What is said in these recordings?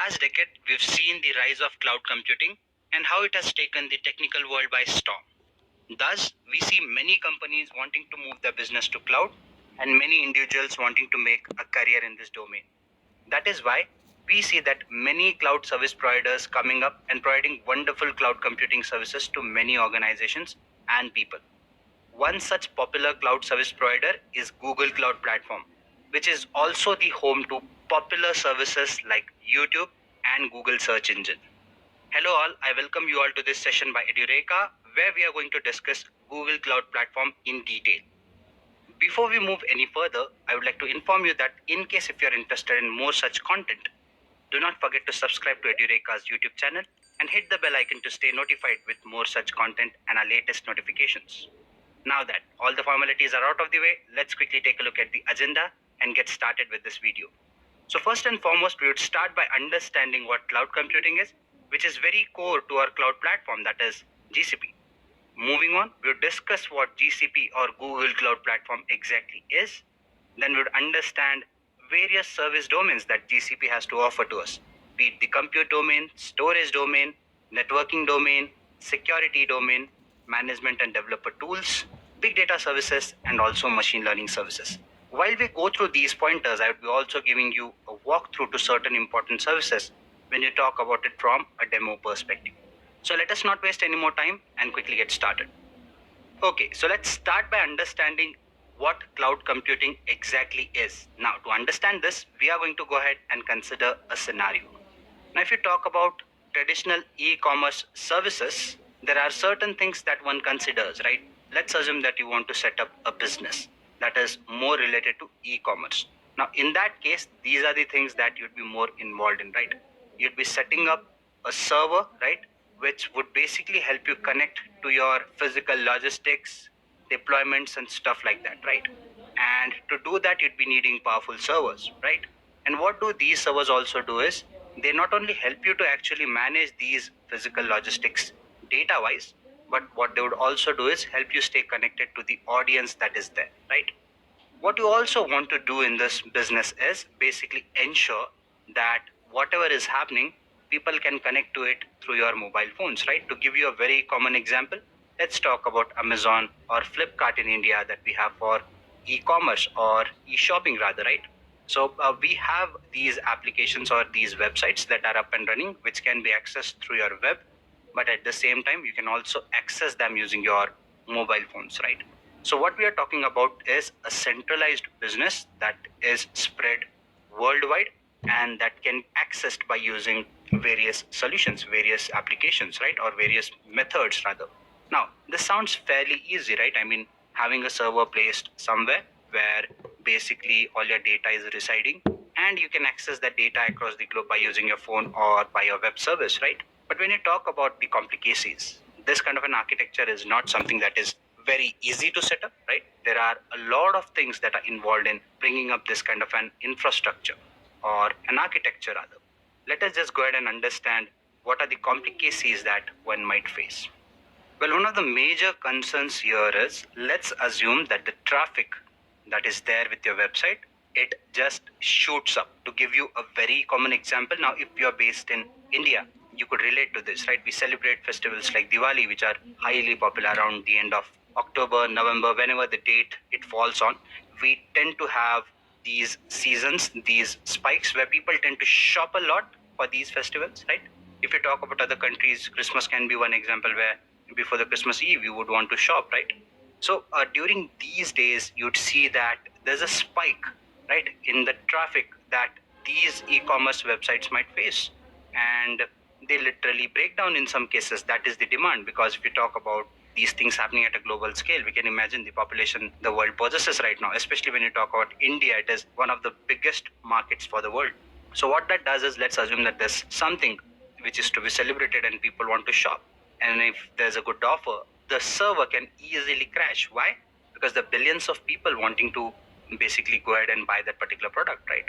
past decade, we've seen the rise of cloud computing and how it has taken the technical world by storm. Thus, we see many companies wanting to move their business to cloud and many individuals wanting to make a career in this domain. That is why we see that many cloud service providers coming up and providing wonderful cloud computing services to many organizations and people. One such popular cloud service provider is Google Cloud Platform, which is also the home to popular services like YouTube and Google Search Engine. Hello all, I welcome you all to this session by Edureka, where we are going to discuss Google Cloud Platform in detail. Before we move any further, I would like to inform you that in case if you are interested in more such content, do not forget to subscribe to Edureka's YouTube channel and hit the bell icon to stay notified with more such content and our latest notifications. Now that all the formalities are out of the way, let's quickly take a look at the agenda and get started with this video. So first and foremost, we would start by understanding what cloud computing is, which is very core to our cloud platform, that is GCP. Moving on, we would discuss what GCP or Google Cloud Platform exactly is. Then we would understand various service domains that GCP has to offer to us, be it the compute domain, storage domain, networking domain, security domain, management and developer tools, big data services, and also machine learning services. While we go through these pointers, I would be also giving you a walkthrough to certain important services when you talk about it from a demo perspective. So let us not waste any more time and quickly get started. Okay, so let's start by understanding what cloud computing exactly is. Now, to understand this, we are going to go ahead and consider a scenario. Now, if you talk about traditional e-commerce services, there are certain things that one considers, right? Let's assume that you want to set up a business that is more related to e-commerce. Now, in that case, these are the things that you'd be more involved in, right? You'd be setting up a server, right, which would basically help you connect to your physical logistics, deployments, and stuff like that, right? And to do that, you'd be needing powerful servers, right? And what do these servers also do is they not only help you to actually manage these physical logistics data wise, but what they would also do is help you stay connected to the audience that is there, right? What you also want to do in this business is basically ensure that whatever is happening, people can connect to it through your mobile phones, right? To give you a very common example, let's talk about Amazon or Flipkart in India that we have for e-commerce or e-shopping rather, right? So we have these applications or these websites that are up and running, which can be accessed through your web, but at the same time, you can also access them using your mobile phones, right? So what we are talking about is a centralized business that is spread worldwide and that can be accessed by using various solutions, various applications, right? Or various methods rather. Now, this sounds fairly easy, right? I mean, having a server placed somewhere where basically all your data is residing and you can access that data across the globe by using your phone or by your web service, right? But when you talk about the complications, this kind of an architecture is not something that is very easy to set up, right? There are a lot of things that are involved in bringing up this kind of an infrastructure or an architecture rather. Let us just go ahead and understand what are the complications that one might face. Well, one of the major concerns here is let's assume that the traffic that is there with your website, it just shoots up. To give you a very common example, now if you're based in India, you could relate to this, right? We celebrate festivals like Diwali, which are highly popular around the end of October, November, whenever the date it falls on. We tend to have these seasons, these spikes where people tend to shop a lot for these festivals, right? If you talk about other countries, Christmas can be one example where before the Christmas Eve you would want to shop, right? So during these days, you'd see that there's a spike, right, in the traffic that these e-commerce websites might face, and they literally break down in some cases. That is the demand, because if we talk about these things happening at a global scale, we can imagine the population the world possesses right now. Especially when you talk about India, it is one of the biggest markets for the world. So what that does is let's assume that there's something which is to be celebrated and people want to shop. And if there's a good offer, the server can easily crash. Why? Because the billions of people wanting to basically go ahead and buy that particular product, right?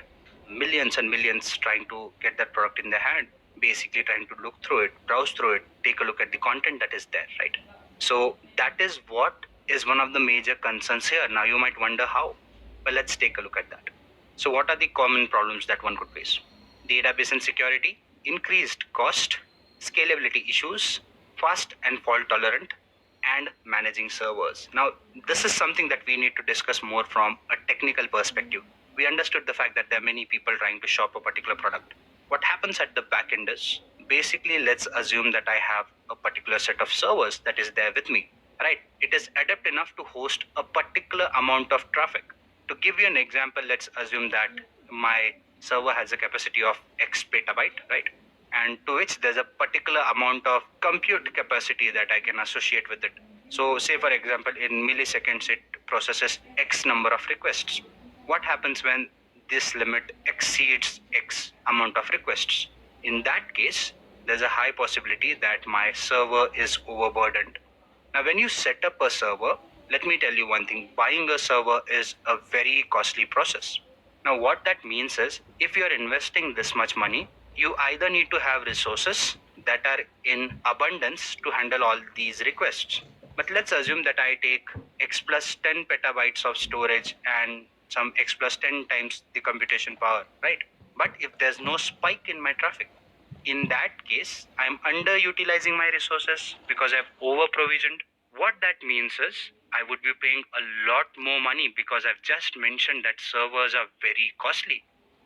Millions and millions trying to get that product in their hand, basically trying to look through it, browse through it, take a look at the content that is there, right? So that is what is one of the major concerns here. Now you might wonder how. Well, let's take a look at that. So what are the common problems that one could face? Database and security. increased cost, scalability issues, fast and fault tolerant, and managing servers. Now, this is something that we need to discuss more from a technical perspective. We understood the fact that there are many people trying to shop a particular product. What happens at the back end is basically, let's assume that I have a particular set of servers that is there with me, right? It is adept enough to host a particular amount of traffic. To give you an example, let's assume that my server has a capacity of X petabyte, right? And to which there's a particular amount of compute capacity that I can associate with it. So, say for example, in milliseconds, it processes X number of requests. What happens when this limit exceeds X amount of requests? In that case, there's a high possibility that my server is overburdened. Now, when you set up a server, let me tell you one thing, buying a server is a very costly process. Now, what that means is if you're investing this much money, you either need to have resources that are in abundance to handle all these requests. But let's assume that I take X plus 10 petabytes of storage and some X plus 10 times the computation power, right? But if there's no spike in my traffic, in that case, I'm underutilizing my resources because I've over provisioned. What that means is I would be paying a lot more money because I've just mentioned that servers are very costly.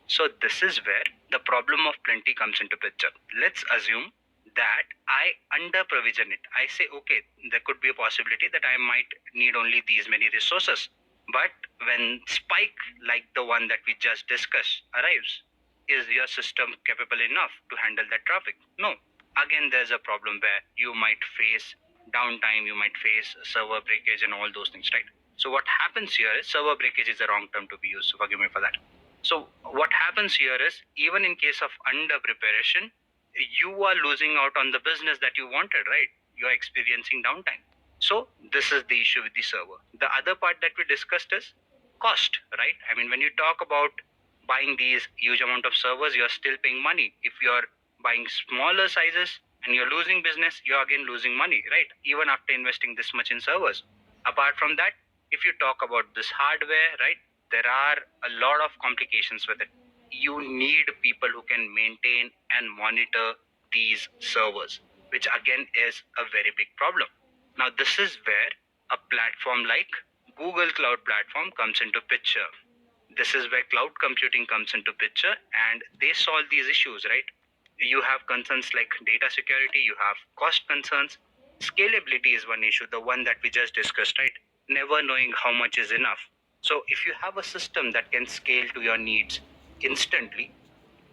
So this is where the problem of plenty comes into picture. Let's assume that I under provision it. I say, okay, there could be a possibility that I might need only these many resources. But when spike like the one that we just discussed arrives, is your system capable enough to handle that traffic? No. Again, there's a problem where you might face downtime, you might face server breakage and all those things, right? So what happens here is server breakage is the wrong term to be used, so forgive me for that. So what happens here is even in case of under preparation, you are losing out on the business that you wanted, right? You're experiencing downtime. So this is the issue with the server. The other part that we discussed is cost, right? I mean, when you talk about buying these huge amount of servers, you're still paying money. If you're buying smaller sizes and you're losing business, you're again losing money, right? Even after investing this much in servers. Apart from that, if you talk about this hardware, right, there are a lot of complications with it. You need people who can maintain and monitor these servers, which again is a very big problem. Now, this is where a platform like Google Cloud Platform comes into picture. This is where cloud computing comes into picture, and they solve these issues, right? You have concerns like data security, you have cost concerns. Scalability is one issue, the one that we just discussed, right? Never knowing how much is enough. So if you have a system that can scale to your needs instantly,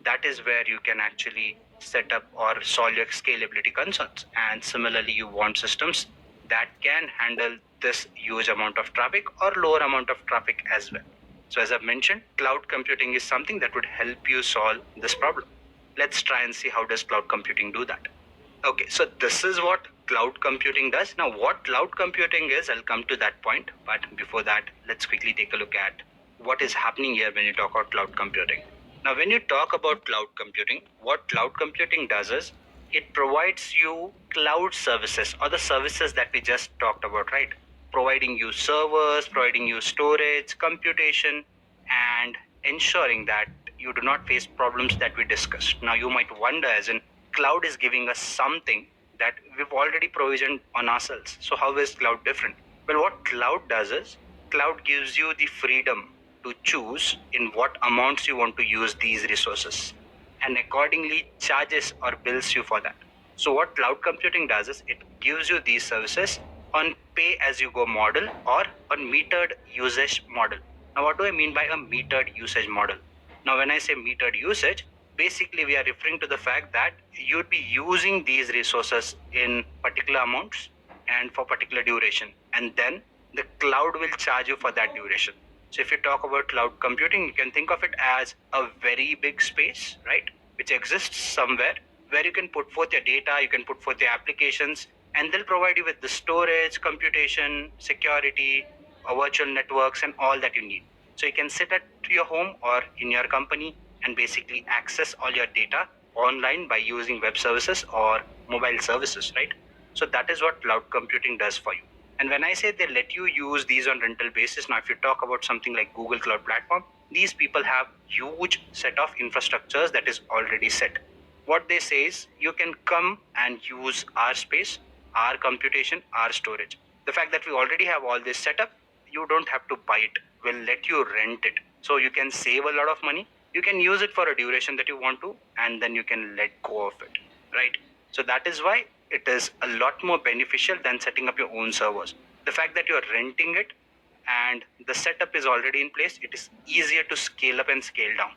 that is where you can actually set up or solve your scalability concerns. And similarly, you want systems that can handle this huge amount of traffic or lower amount of traffic as well. So as I've mentioned, cloud computing is something that would help you solve this problem. Let's try and see how does cloud computing do that. Okay, so this is what cloud computing does. Now, what cloud computing is, I'll come to that point. But before that, let's quickly take a look at what is happening here when you talk about cloud computing. Now, when you talk about cloud computing, what cloud computing does is it provides you cloud services or the services that we just talked about, right? Providing you servers, providing you storage, computation, and ensuring that you do not face problems that we discussed. Now, you might wonder, as in, cloud is giving us something that we've already provisioned on ourselves. So, how is cloud different? Well, what cloud does is cloud gives you the freedom to choose in what amounts you want to use these resources and accordingly charges or bills you for that. So what cloud computing does is it gives you these services on pay as you go model or on metered usage model. Now what do I mean by a metered usage model? Now when I say metered usage, basically we are referring to the fact that you'd be using these resources in particular amounts and for particular duration, and then the cloud will charge you for that duration. So if you talk about cloud computing, you can think of it as a very big space, right, which exists somewhere where you can put forth your data, you can put forth your applications, and they'll provide you with the storage, computation, security, virtual networks, and all that you need. So you can sit at your home or in your company and basically access all your data online by using web services or mobile services, right? So that is what cloud computing does for you. And when I say they let you use these on rental basis, now if you talk about something like Google Cloud Platform, these people have huge set of infrastructures that is already set. what they say is you can come and use our space, our computation, our storage. The fact that we already have all this set up, you don't have to buy it. We'll let you rent it. So you can save a lot of money. You can use it for a duration that you want to, and then you can let go of it, right? So that is why it is a lot more beneficial than setting up your own servers. The fact that you're renting it and the setup is already in place, it is easier to scale up and scale down.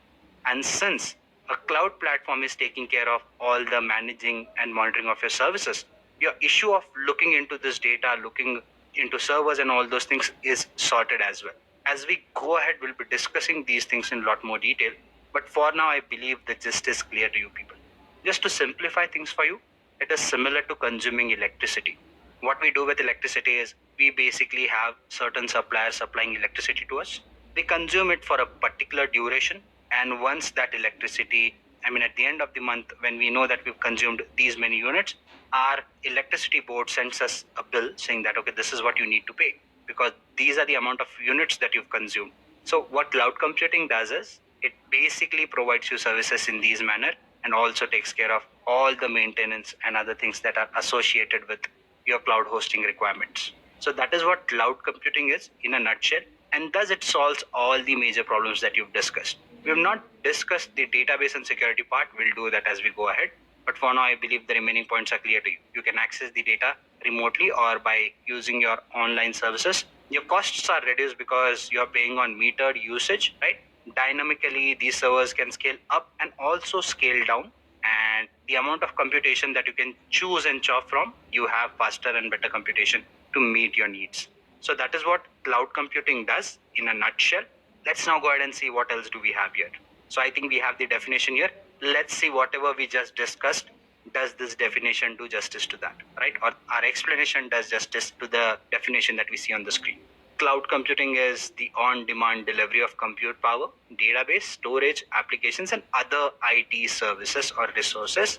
And since a cloud platform is taking care of all the managing and monitoring of your services, your issue of looking into this data, looking into servers and all those things is sorted as well. As we go ahead, we'll be discussing these things in a lot more detail. But for now, I believe the gist is clear to you people. Just to simplify things for you, it is similar to consuming electricity. What we do with electricity is we basically have certain suppliers supplying electricity to us. We consume it for a particular duration, and once that electricity, at the end of the month, when we know that we've consumed these many units, our electricity board sends us a bill saying that, okay, this is what you need to pay because these are the amount of units that you've consumed. So what cloud computing does is it basically provides you services in these manner and also takes care of all the maintenance and other things that are associated with your cloud hosting requirements. So that is what cloud computing is in a nutshell, and thus it solves all the major problems that you've discussed. We have not discussed the database and security part. We'll do that as we go ahead. But for now, I believe the remaining points are clear to you. You can access the data remotely or by using your online services. Your costs are reduced because you're paying on metered usage, right? Dynamically, these servers can scale up and also scale down. And the amount of computation that you can choose and chop from, you have faster and better computation to meet your needs. So that is what cloud computing does in a nutshell. Let's now go ahead and see what else do we have here. So I think we have the definition here. Let's see whatever we just discussed. Does this definition do justice to that, right? Or our explanation does justice to the definition that we see on the screen. Cloud computing is the on-demand delivery of compute power, database, storage, applications, and other IT services or resources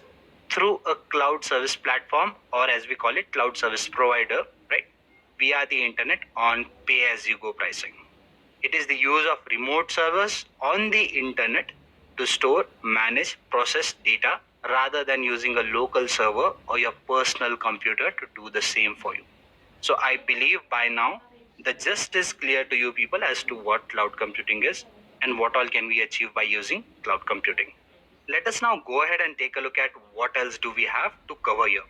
through a cloud service platform, or as we call it, cloud service provider, right? Via the internet on pay-as-you-go pricing. It is the use of remote servers on the internet to store, manage, process data rather than using a local server or your personal computer to do the same for you. So I believe by now the gist is clear to you people as to what cloud computing is and what all can we achieve by using cloud computing. Let us now go ahead and take a look at what else do we have to cover here.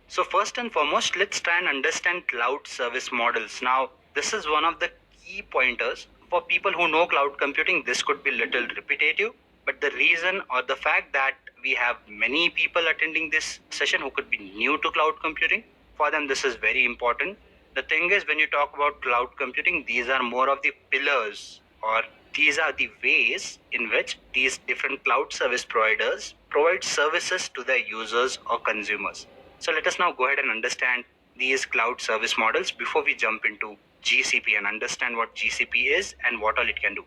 So first and foremost, let's try and understand cloud service models. Now, this is one of the key pointers. For people who know cloud computing, this could be little repetitive, but the reason or the fact that we have many people attending this session who could be new to cloud computing, for them this is very important. The thing is, when you talk about cloud computing, these are more of the pillars, or these are the ways in which these different cloud service providers provide services to their users or consumers. So let us now go ahead and understand these cloud service models before we jump into GCP and understand what GCP is and what all it can do.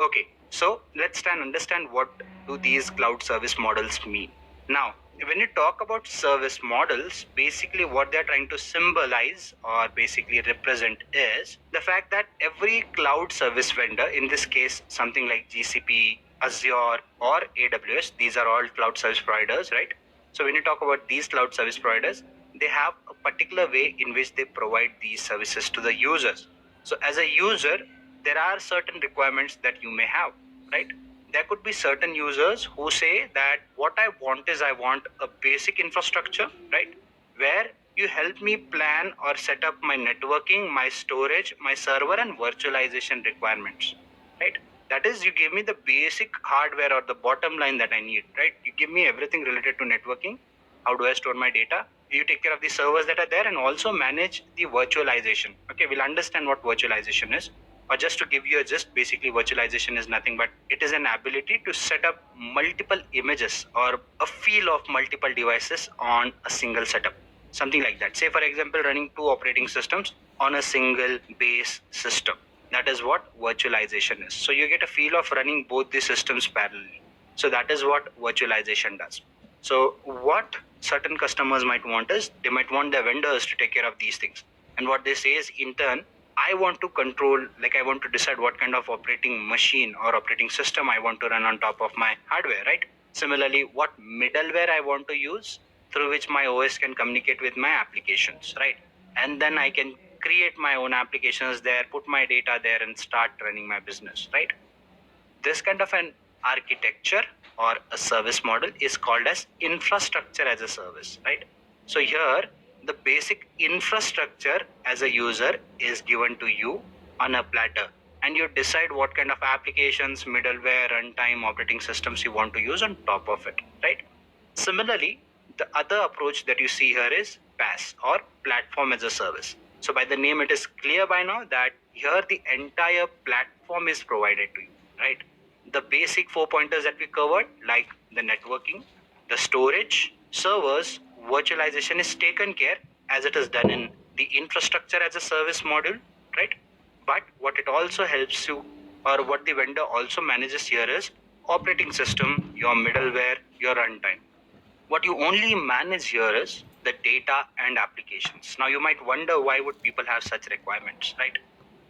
Okay, so let's try and understand what do these cloud service models mean. Now, when you talk about service models, basically what they're trying to symbolize or basically represent is the fact that every cloud service vendor, in this case something like GCP, Azure, or AWS, these are all cloud service providers, right? So when you talk about these cloud service providers, they have a particular way in which they provide these services to the users. So as a user, there are certain requirements that you may have, right? There could be certain users who say that what I want is I want a basic infrastructure, right? Where you help me plan or set up my networking, my storage, my server, and virtualization requirements, right? That is, you give me the basic hardware or the bottom line that I need, right? You give me everything related to networking. How do I store my data? You take care of the servers that are there and also manage the virtualization. Okay, we'll understand what virtualization is. Or just to give you a gist, basically virtualization is nothing but it is an ability to set up multiple images or a feel of multiple devices on a single setup. Something like that. Say for example, running two operating systems on a single base system. That is what virtualization is. So you get a feel of running both the systems parallelly. So that is what virtualization does. So what certain customers might want is they might want their vendors to take care of these things. And what they say is, in turn, I want to control, like I want to decide what kind of operating machine or operating system I want to run on top of my hardware, right? Similarly, what middleware I want to use through which my OS can communicate with my applications, right? And then I can create my own applications there, put my data there, and start running my business, right? This kind of an architecture or a service model is called as infrastructure as a service, right? So here, the basic infrastructure as a user is given to you on a platter, and you decide what kind of applications, middleware, runtime, operating systems you want to use on top of it, right? Similarly, the other approach that you see here is PaaS or platform as a service. So by the name, it is clear by now that here the entire platform is provided to you, right? The basic four pointers that we covered, like the networking, the storage, servers, virtualization is taken care as it is done in the infrastructure as a service module, right? But what it also helps you, or what the vendor also manages here is operating system, your middleware, your runtime. What you only manage here is the data and applications. Now you might wonder, why would people have such requirements, right?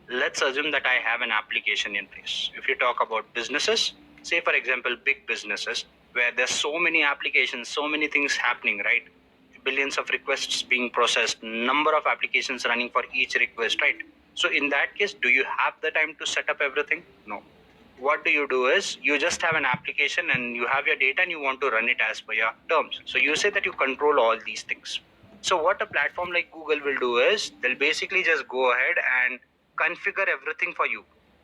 Let's assume that I have an application in place. If you talk about businesses, say for example big businesses where there's so many applications, so many things happening, right? Billions of requests being processed, number of applications running for each request, right? So in that case, do you have the time to set up everything? No. What do? You do is you just have an application and you have your data and you want to run it as per your terms. So you say that you control all these things. So what a platform like Google will do is they'll basically just go ahead and configure everything for you.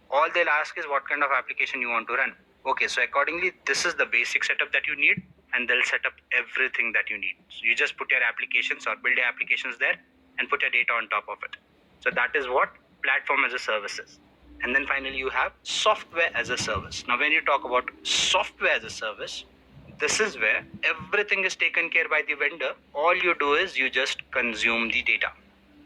All they'll ask is what kind of application you want to run. Okay, so accordingly, this is the basic setup that you need, and they'll set up everything that you need. So you just put your applications or build your applications there and put your data on top of it. So that is what platform as a service is. And then finally, you have software as a service. Now, when you talk about software as a service, this is where everything is taken care by the vendor. All you do is you just consume the data.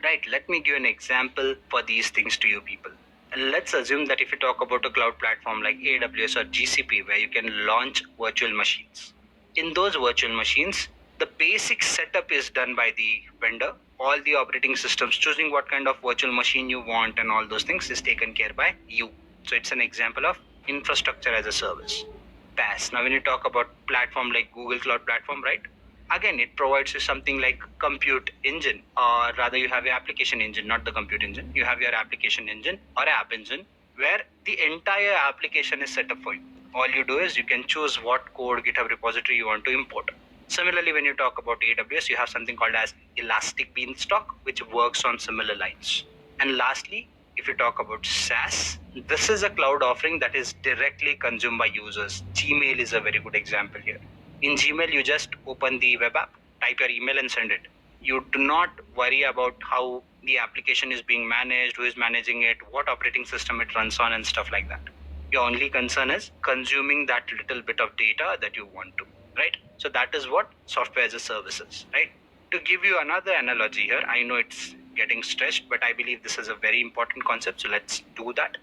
Right, let me give an example for these things to you people. Let's assume that if you talk about a cloud platform like AWS or GCP, where you can launch virtual machines. In those virtual machines, the basic setup is done by the vendor. All the operating systems, choosing what kind of virtual machine you want and all those things is taken care by you. So it's an example of infrastructure as a service. PaaS. Now, when you talk about platform like Google Cloud Platform, right? Again, it provides you something like compute engine, or rather you have your application engine, not the compute engine. You have your application engine or app engine where the entire application is set up for you. All you do is you can choose what code GitHub repository you want to import. Similarly, when you talk about AWS, you have something called as Elastic Beanstalk, which works on similar lines. And lastly, if you talk about SaaS, this is a cloud offering that is directly consumed by users. Gmail is a very good example here. In Gmail, you just open the web app, type your email and send it. You do not worry about how the application is being managed, who is managing it, what operating system it runs on, and stuff like that. Your only concern is consuming that little bit of data that you want to, right? So that is what software as a service is, right? To give you another analogy here, I know it's getting stretched, but I believe this is a very important concept, so let's do that.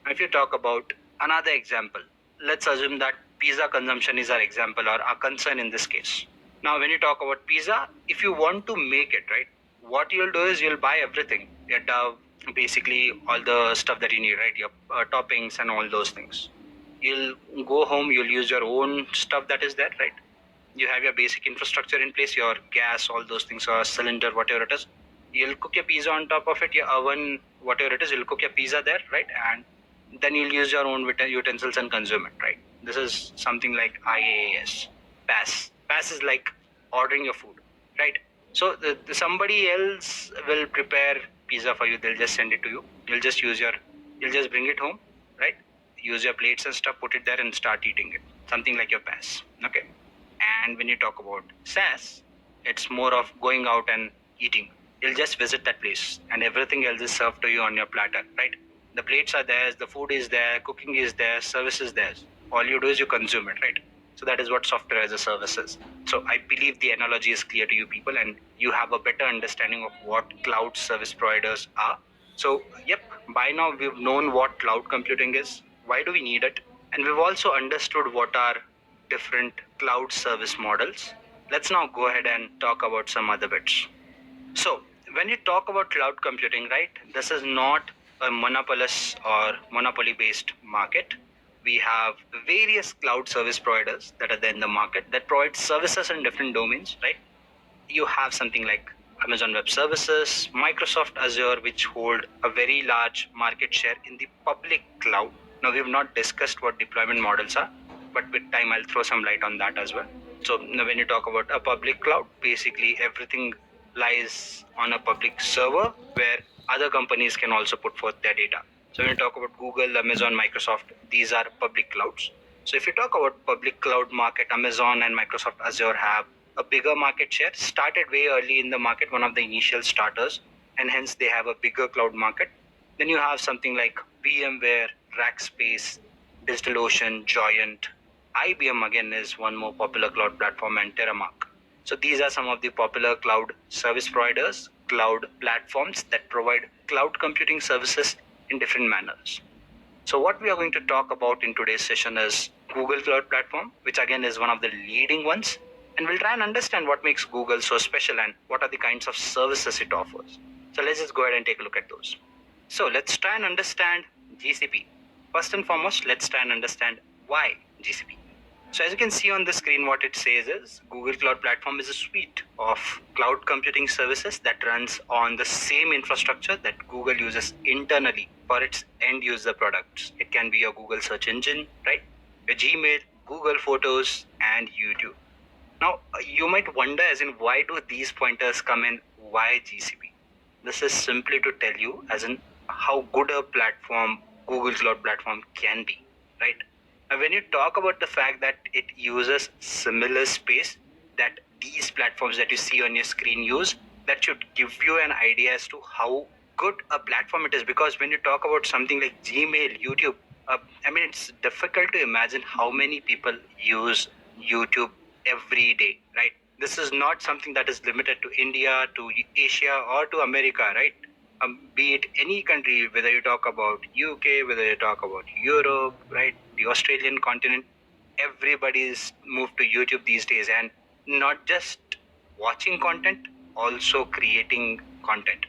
If you talk about another example, let's assume that pizza consumption is our example or our concern in this case. Now, when you talk about pizza, if you want to make it, right, what you'll do is you'll buy everything. Your dough, basically all the stuff that you need, right, your toppings and all those things. You'll go home, you'll use your own stuff that is there, right? You have your basic infrastructure in place, your gas, all those things, or cylinder, whatever it is. You'll cook your pizza on top of it, your oven, whatever it is, you'll cook your pizza there, right? And then you'll use your own utensils and consume it, right? This is something like IaaS, PaaS. PaaS is like ordering your food, right? So somebody else will prepare pizza for you. They'll just send it to you. You'll just bring it home, right? Use your plates and stuff, put it there and start eating it. Something like your PaaS, okay? And when you talk about SaaS, it's more of going out and eating. You'll just visit that place and everything else is served to you on your platter, right? The plates are theirs, the food is there, cooking is there, service is theirs. All you do is you consume it, right? So that is what software as a service is. So I believe the analogy is clear to you people and you have a better understanding of what cloud service providers are. So, yep, by now we've known what cloud computing is, why do we need it, and we've also understood what are different cloud service models. Let's now go ahead and talk about some other bits. So, when you talk about cloud computing, right, this is not a monopolist or monopoly based market. we have various cloud service providers that are there in the market that provide services in different domains, right? You have something like Amazon Web Services, Microsoft Azure, which hold a very large market share in the public cloud. Now, we've not discussed what deployment models are, but with time, I'll throw some light on that as well. So, when you talk about a public cloud, basically everything lies on a public server where other companies can also put forth their data. So, when you talk about Google, Amazon, Microsoft, these are public clouds. So, if you talk about public cloud market, Amazon and Microsoft Azure have a bigger market share, started way early in the market, one of the initial starters, and hence they have a bigger cloud market. Then you have something like VMware, Rackspace, DigitalOcean, Giant. IBM again is one more popular cloud platform, and Terramark. So these are some of the popular cloud service providers, cloud platforms that provide cloud computing services in different manners. So what we are going to talk about in today's session is Google Cloud Platform, which again is one of the leading ones. And we'll try and understand what makes Google so special and what are the kinds of services it offers. So let's just go ahead and take a look at those. So let's try and understand GCP. First and foremost, let's try and understand why GCP. So as you can see on the screen, what it says is Google Cloud Platform is a suite of cloud computing services that runs on the same infrastructure that Google uses internally for its end user products. It can be your Google search engine, right? Your Gmail, Google Photos, and YouTube. Now, you might wonder as in why do these pointers come in? Why GCP? This is simply to tell you as in how good a platform Google Cloud Platform can be, right? Now, when you talk about the fact that it uses similar space that these platforms that you see on your screen use, that should give you an idea as to how good a platform it is. Because when you talk about something like Gmail, YouTube, it's difficult to imagine how many people use YouTube every day, right? This is not something that is limited to India, to Asia, or to America, right? Be it any country, whether you talk about UK, whether you talk about Europe, right, the Australian continent, everybody's moved to YouTube these days, and not just watching content, also creating content.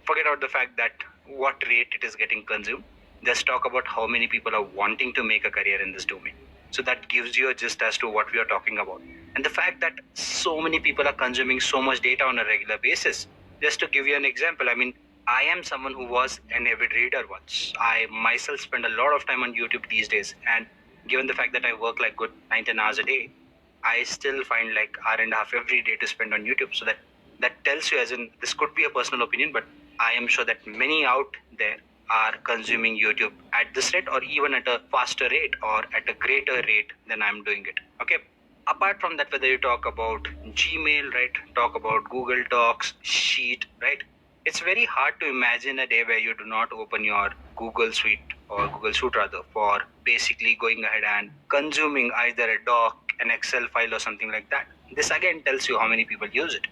Forget about the fact that what rate it is getting consumed. Just talk about how many people are wanting to make a career in this domain. So that gives you a gist as to what we are talking about. And the fact that so many people are consuming so much data on a regular basis. Just to give you an example, I am someone who was an avid reader once. I myself spend a lot of time on YouTube these days. And given the fact that I work like good 19 hours a day, I still find like hour and a half every day to spend on YouTube. So that tells you, as in, this could be a personal opinion, but I am sure that many out there are consuming YouTube at this rate or even at a faster rate or at a greater rate than I'm doing it. Okay. Apart from that, whether you talk about Gmail, right, talk about Google Docs, Sheet, right, it's very hard to imagine a day where you do not open your Google Suite or Google Suite rather for basically going ahead and consuming either a doc, an Excel file or something like that. This again tells you how many people use it.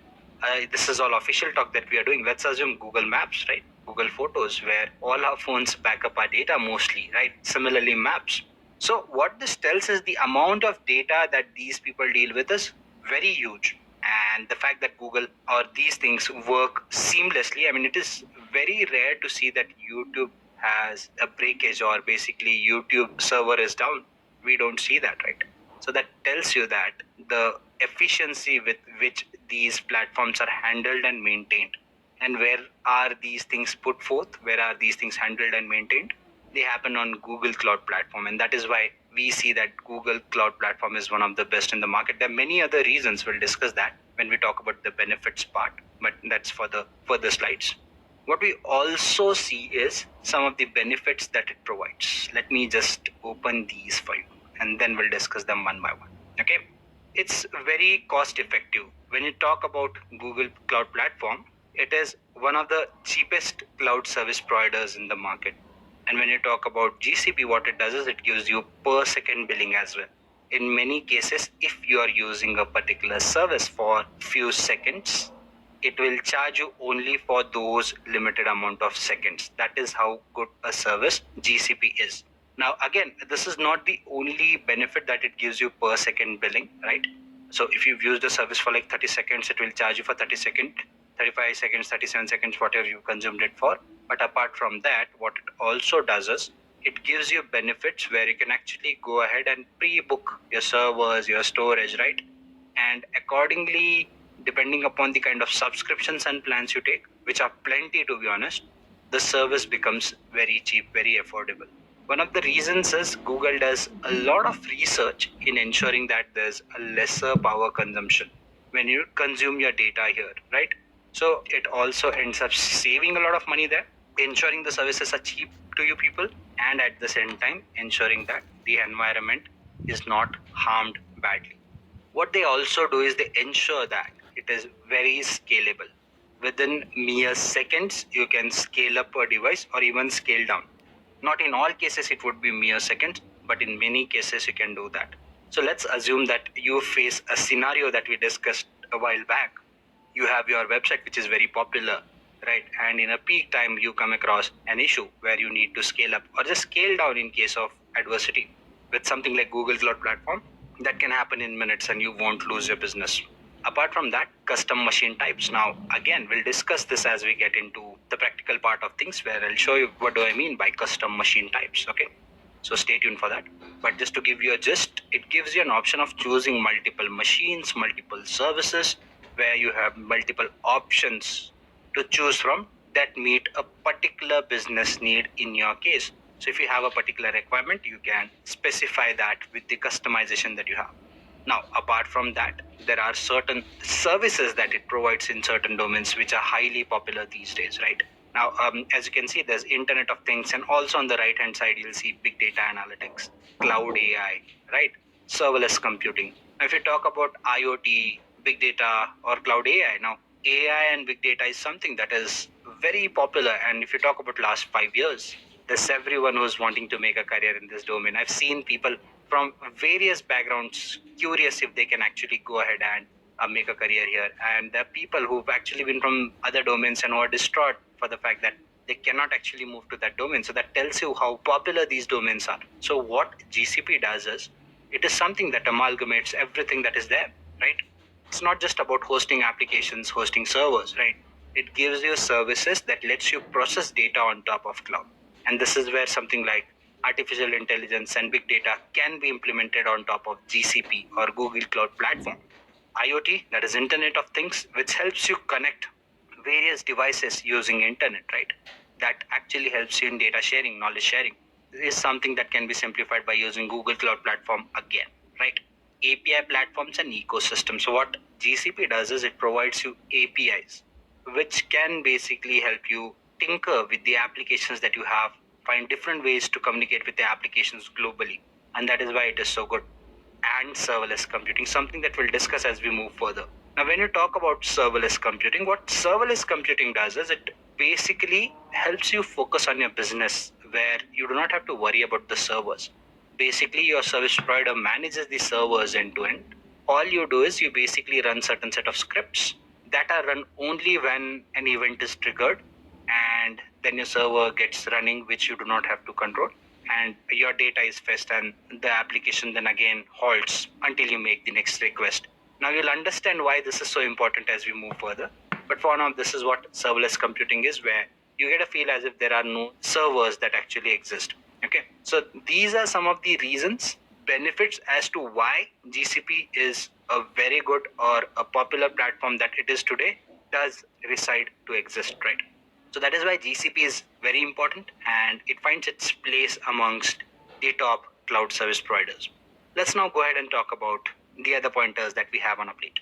This is all official talk that we are doing. Let's assume Google Maps, right? Google Photos, where all our phones back up our data mostly, right? Similarly, Maps. So what this tells is the amount of data that these people deal with is very huge. And the fact that Google or these things work seamlessly, it is very rare to see that YouTube has a breakage or basically YouTube server is down. We don't see that, right? So that tells you that the efficiency with which these platforms are handled and maintained, and where are these things put forth, where are these things handled and maintained, they happen on Google Cloud Platform. And that is why we see that Google Cloud Platform is one of the best in the market. There are many other reasons. We'll discuss that when we talk about the benefits part, but that's for the further slides. What we also see is some of the benefits that it provides. Let me just open these for you and then we'll discuss them one by one. Okay. It's very cost effective. When you talk about Google Cloud Platform, it is one of the cheapest cloud service providers in the market. And when you talk about GCP, what it does is it gives you per second billing as well. In many cases, if you are using a particular service for few seconds, it will charge you only for those limited amount of seconds. That is how good a service GCP is. Now, again, this is not the only benefit that it gives you per second billing, right? So if you've used a service for like 30 seconds, it will charge you for 30 seconds, 35 seconds, 37 seconds, whatever you consumed it for. But apart from that, what it also does is it gives you benefits where you can actually go ahead and pre-book your servers, your storage, right? And accordingly, depending upon the kind of subscriptions and plans you take, which are plenty to be honest, the service becomes very cheap, very affordable. One of the reasons is Google does a lot of research in ensuring that there's a lesser power consumption when you consume your data here, right? So it also ends up saving a lot of money there, ensuring the services are cheap to you people, and at the same time ensuring that the environment is not harmed badly. What they also do is they ensure that it is very scalable. Within mere seconds, you can scale up a device or even scale down. Not in all cases it would be mere seconds, but in many cases you can do that. So let's assume that you face a scenario that we discussed a while back. You have your website which is very popular, right? And in a peak time you come across an issue where you need to scale up or just scale down in case of adversity. With something like Google Cloud Platform, that can happen in minutes and you won't lose your business. Apart from that, custom machine types. Now, again, we'll discuss this as we get into the practical part of things where I'll show you what do I mean by custom machine types, okay? So stay tuned for that. But just to give you a gist, it gives you an option of choosing multiple machines, multiple services, where you have multiple options to choose from that meet a particular business need in your case. So if you have a particular requirement, you can specify that with the customization that you have. Now, apart from that, there are certain services that it provides in certain domains which are highly popular these days, right? Now, as you can see, there's Internet of Things, and also on the right hand side, you'll see big data analytics, cloud AI, right? Serverless computing. Now, if you talk about IoT, big data, or cloud AI, now AI and big data is something that is very popular. And if you talk about last 5 years, there's everyone who's wanting to make a career in this domain. I've seen people from various backgrounds curious if they can actually go ahead and make a career here. And there are people who've actually been from other domains and who are distraught for the fact that they cannot actually move to that domain. So that tells you how popular these domains are. So what GCP does is it is something that amalgamates everything that is there, right? It's not just about hosting applications, hosting servers, right? It gives you services that lets you process data on top of cloud. And this is where something like artificial intelligence and big data can be implemented on top of GCP or Google Cloud Platform. IoT, that is Internet of Things, which helps you connect various devices using internet, right? That actually helps you in data sharing, knowledge sharing. This is something that can be simplified by using Google Cloud Platform again, right? API platforms and ecosystems. So what GCP does is it provides you APIs, which can basically help you tinker with the applications that you have, find different ways to communicate with the applications globally. And that is why it is so good. And serverless computing, something that we'll discuss as we move further. Now, when you talk about serverless computing, what serverless computing does is it basically helps you focus on your business where you do not have to worry about the servers. Basically, your service provider manages the servers end to end. All you do is you basically run certain set of scripts that are run only when an event is triggered, and then your server gets running, which you do not have to control, and your data is fetched, and the application then again halts until you make the next request. Now you'll understand why this is so important as we move further. But for now, this is what serverless computing is, where you get a feel as if there are no servers that actually exist. Okay, so these are some of the reasons, benefits as to why GCP is a very good or a popular platform that it is today does reside to exist, right? So that is why GCP is very important and it finds its place amongst the top cloud service providers. Let's now go ahead and talk about the other pointers that we have on our plate.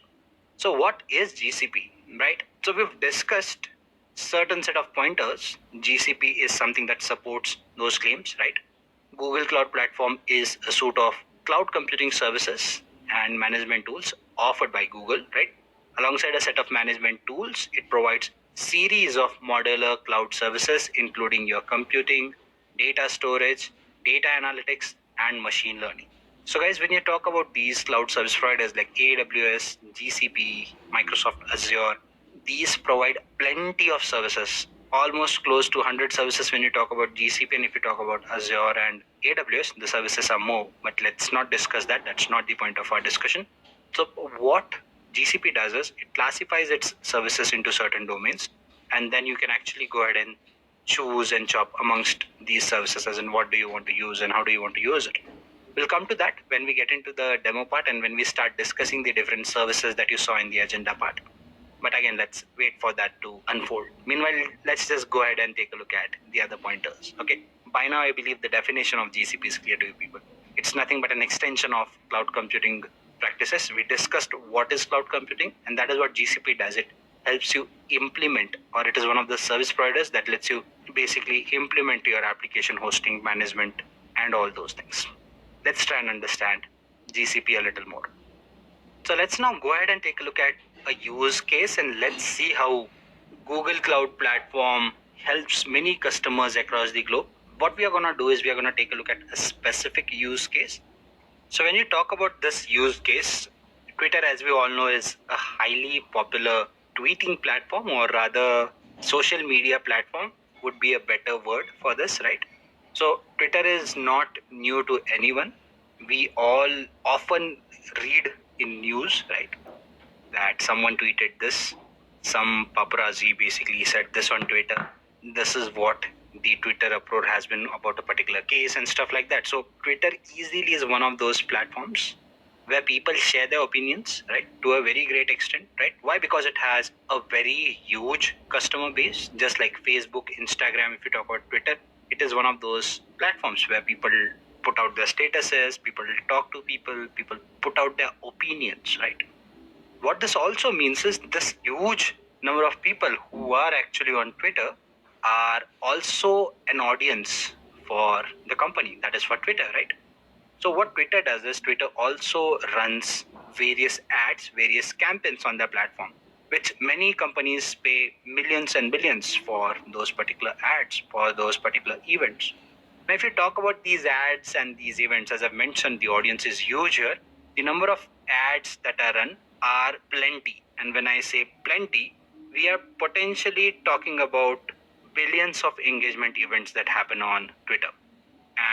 So what is GCP, right? So we've discussed certain set of pointers. GCP is something that supports those claims, right? Google Cloud Platform is a suite of cloud computing services and management tools offered by Google, right? Alongside a set of management tools, it provides series of modular cloud services including your computing, data storage, data analytics, and machine learning. So guys, when you talk about these cloud service providers like AWS, GCP, Microsoft Azure, these provide plenty of services, almost close to 100 services when you talk about GCP, and if you talk about Azure and AWS, the services are more, but let's not discuss that. That's not the point of our discussion. So what GCP does is it classifies its services into certain domains, and then you can actually go ahead and choose and chop amongst these services, as in what do you want to use and how do you want to use it. We'll come to that when we get into the demo part and when we start discussing the different services that you saw in the agenda part. But again, let's wait for that to unfold. Meanwhile, let's just go ahead and take a look at the other pointers. Okay. By now, I believe the definition of GCP is clear to you people. It's nothing but an extension of cloud computing practices. We discussed what is cloud computing, and that is what GCP does. It helps you implement, or it is one of the service providers that lets you basically implement your application hosting management and all those things. Let's try and understand GCP a little more. So let's now go ahead and take a look at a use case and let's see how Google Cloud Platform helps many customers across the globe. What we are going to do is we are going to take a look at a specific use case. So when you talk about this use case, Twitter, as we all know, is a highly popular tweeting platform, or rather social media platform would be a better word for this, right? So Twitter is not new to anyone. We all often read in news, right, that someone tweeted this, some paparazzi basically said this on Twitter. This is what the Twitter uproar has been about a particular case and stuff like that. So Twitter easily is one of those platforms where people share their opinions, right, to a very great extent, right? Why? Because it has a very huge customer base, just like Facebook, Instagram. If you talk about Twitter, it is one of those platforms where people put out their statuses, people talk to people, people put out their opinions, right? What this also means is this huge number of people who are actually on Twitter are also an audience for the company, that is for Twitter, right? So what Twitter does is Twitter also runs various ads, various campaigns on their platform, which many companies pay millions and billions for those particular ads, for those particular events. Now, if you talk about these ads and these events, as I've mentioned, the audience is huge here. The number of ads that are run are plenty. And when I say plenty, we are potentially talking about billions of engagement events that happen on Twitter.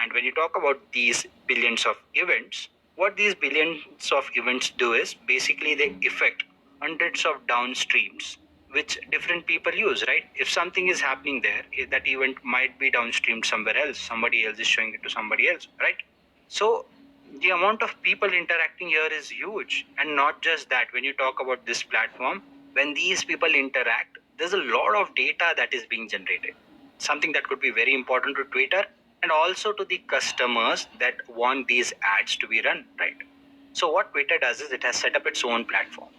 And when you talk about these billions of events, what these billions of events do is basically they affect hundreds of downstreams which different people use, right? If something is happening there, that event might be downstreamed somewhere else. Somebody else is showing it to somebody else, right? So the amount of people interacting here is huge. And not just that, when you talk about this platform, when these people interact, there's a lot of data that is being generated. Something that could be very important to Twitter and also to the customers that want these ads to be run, right? So what Twitter does is it has set up its own platform.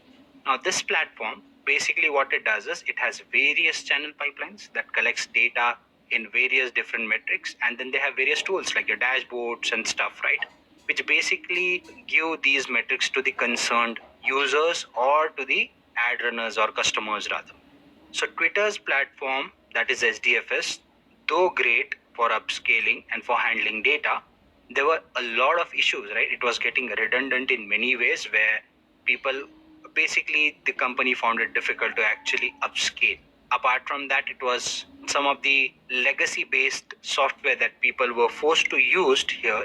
Now this platform, basically what it does is it has various channel pipelines that collects data in various different metrics, and then they have various tools like your dashboards and stuff, right? Which basically give these metrics to the concerned users or to the ad runners or customers rather. So Twitter's platform, that is SDFS, though great for upscaling and for handling data, there were a lot of issues, right? It was getting redundant in many ways where people, basically the company found it difficult to actually upscale. Apart from that, it was some of the legacy based software that people were forced to use here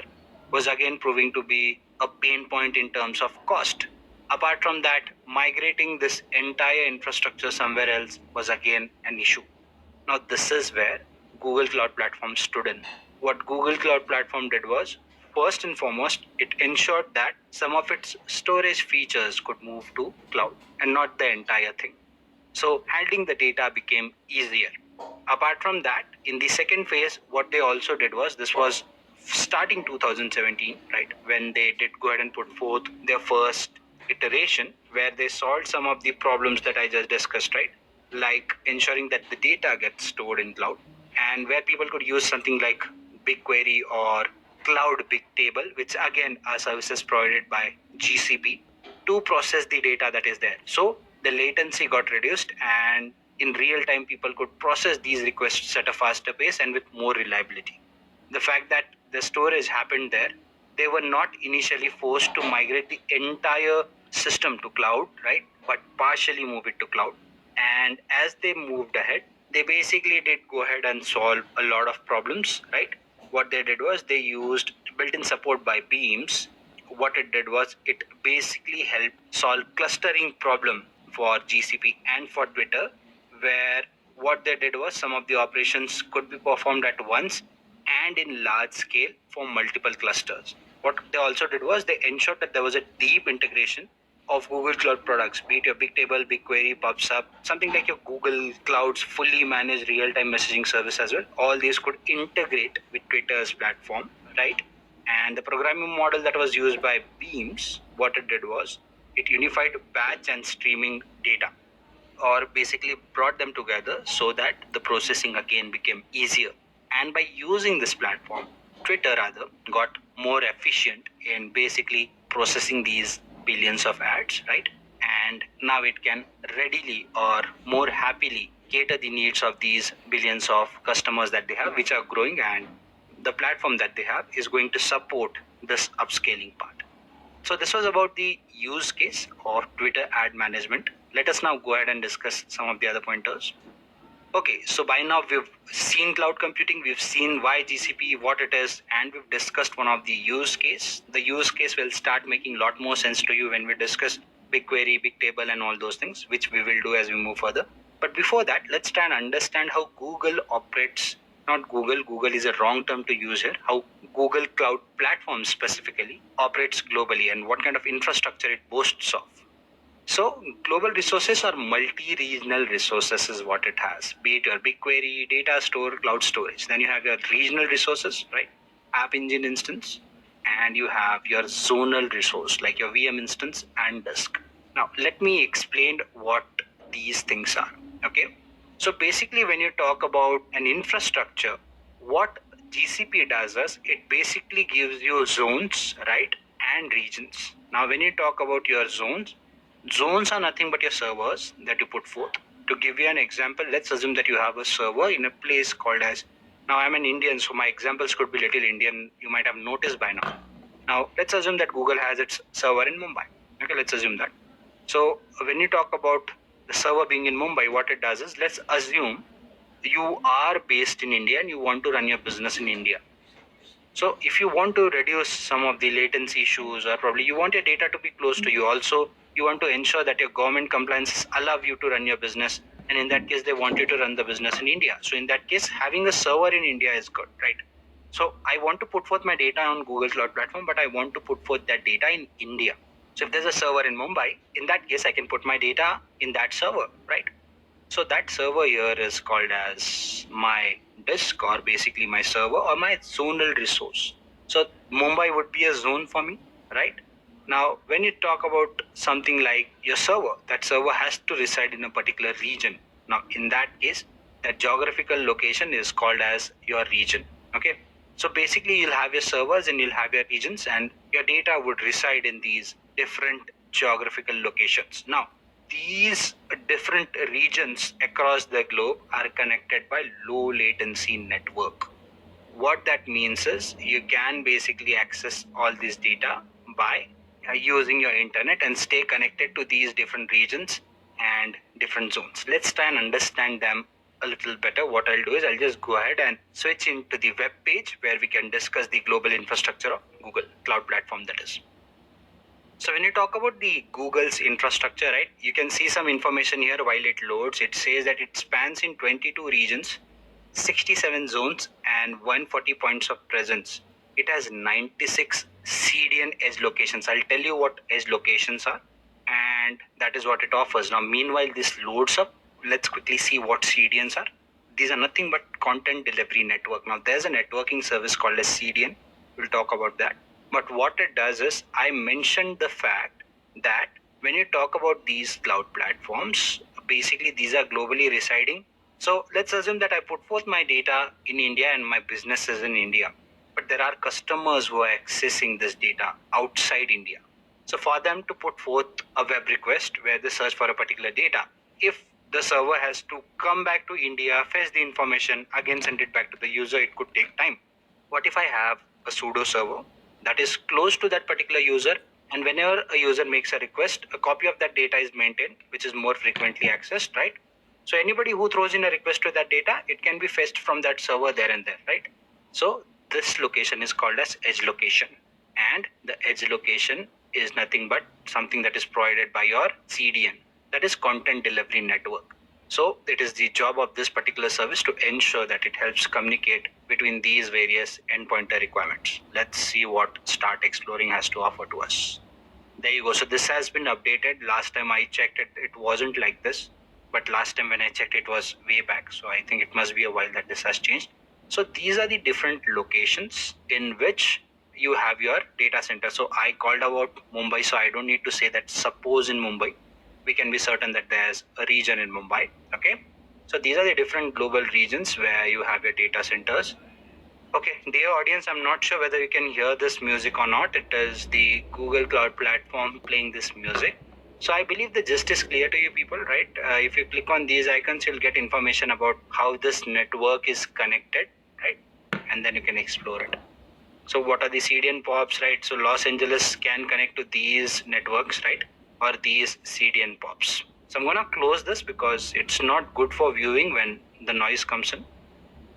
was again proving to be a pain point in terms of cost. Apart from that, migrating this entire infrastructure somewhere else was again an issue. Now, this is where Google Cloud Platform stood in. What Google Cloud Platform did was, first and foremost, it ensured that some of its storage features could move to cloud and not the entire thing. So handling the data became easier. Apart from that, in the second phase, what they also did was, this was starting 2017, right, when they did go ahead and put forth their first iteration where they solved some of the problems that I just discussed, right? Like ensuring that the data gets stored in cloud, and where people could use something like BigQuery or Cloud Bigtable, which again are services provided by GCP, to process the data that is there. So the latency got reduced, and in real time, people could process these requests at a faster pace and with more reliability. The fact that the storage happened there, they were not initially forced to migrate the entire system to cloud, right? But partially move it to cloud. And as they moved ahead, they basically did go ahead and solve a lot of problems, right? What they did was they used built-in support by Beams. What it did was it basically helped solve clustering problem for GCP and for Twitter, where what they did was some of the operations could be performed at once and in large scale for multiple clusters. What they also did was they ensured that there was a deep integration of Google Cloud products, be it your Bigtable, BigQuery, PubSub, something like your Google Cloud's fully managed real-time messaging service as well. All these could integrate with Twitter's platform, right? And the programming model that was used by Beams, what it did was it unified batch and streaming data, or basically brought them together so that the processing again became easier. And by using this platform, Twitter rather got more efficient in basically processing these billions of ads, right? And now it can readily or more happily cater the needs of these billions of customers that they have, which are growing, and the platform that they have is going to support this upscaling part. So this was about the use case of Twitter ad management. Let us now go ahead and discuss some of the other pointers. Okay, so by now we've seen cloud computing, we've seen why GCP, what it is, and we've discussed one of the use case. The use case will start making a lot more sense to you when we discuss BigQuery, Bigtable, and all those things, which we will do as we move further. But before that, let's try and understand how Google operates. Not Google, Google is a wrong term to use here. How Google Cloud Platform specifically operates globally and what kind of infrastructure it boasts of. So global resources are multi-regional resources is what it has, be it your BigQuery, data store, cloud storage. Then you have your regional resources, right? App Engine instance, and you have your zonal resource like your VM instance and disk. Now let me explain what these things are. Okay. So basically when you talk about an infrastructure, what GCP does is it basically gives you zones, right? And regions. Now when you talk about your zones are nothing but your servers that you put forth. To give you an example, let's assume that you have a server in a place called as, now I'm an Indian, so my examples could be little Indian, you might have noticed by now. Now let's assume that Google has its server in Mumbai. Okay, let's assume that. So when you talk about the server being in Mumbai, what it does is, let's assume you are based in India and you want to run your business in India. So if you want to reduce some of the latency issues, or probably you want your data to be close to you, also you want to ensure that your government compliances allow you to run your business, and in that case they want you to run the business in India. So in that case, having a server in India is good, right? So I want to put forth my data on Google Cloud Platform, but I want to put forth that data in India. So if there's a server in Mumbai, in that case I can put my data in that server, right? So that server here is called as my disk, or basically my server or my zonal resource. So Mumbai would be a zone for me, right? Now, when you talk about something like your server, that server has to reside in a particular region. Now, in that case, that geographical location is called as your region. Okay. So basically, you'll have your servers and you'll have your regions, and your data would reside in these different geographical locations. Now, these different regions across the globe are connected by low latency network. What that means is you can basically access all this data by using your internet and stay connected to these different regions and different zones. Let's try and understand them a little better. What I'll do is I'll just go ahead and switch into the web page where we can discuss the global infrastructure of Google Cloud Platform, that is. So when you talk about the Google's infrastructure, right, you can see some information here while it loads. It says that it spans in 22 regions, 67 zones, and 140 points of presence. It has 96 CDN edge locations. I'll tell you what edge locations are, and that is what it offers. Now, meanwhile, this loads up. Let's quickly see what CDNs are. These are nothing but content delivery network. Now, there's a networking service called as CDN. We'll talk about that. But what it does is, I mentioned the fact that when you talk about these cloud platforms, basically these are globally residing. So let's assume that I put forth my data in India and my business is in India. But there are customers who are accessing this data outside India. So for them to put forth a web request where they search for a particular data, if the server has to come back to India, fetch the information, again send it back to the user, it could take time. What if I have a pseudo server that is close to that particular user, and whenever a user makes a request, a copy of that data is maintained, which is more frequently accessed, right? So anybody who throws in a request to that data, it can be fetched from that server there and there, right? So this location is called as edge location, and the edge location is nothing but something that is provided by your CDN, that is content delivery network. So it is the job of this particular service to ensure that it helps communicate between these various endpointer requirements. Let's see what Start Exploring has to offer to us. There you go. So this has been updated. Last time I checked it, it wasn't like this. But last time when I checked, it was way back. So I think it must be a while that this has changed. So these are the different locations in which you have your data center. So I called about Mumbai, so I don't need to say that suppose in Mumbai. We can be certain that there's a region in Mumbai. Okay. So these are the different global regions where you have your data centers. Okay, dear audience, I'm not sure whether you can hear this music or not. It is the Google Cloud platform playing this music. So I believe the gist is clear to you people, right? If you click on these icons, you'll get information about how this network is connected, right? And then you can explore it. So what are the CDN POPs, right? So Los Angeles can connect to these networks, right? Or these CDN POPs. So I'm gonna close this because it's not good for viewing when the noise comes in.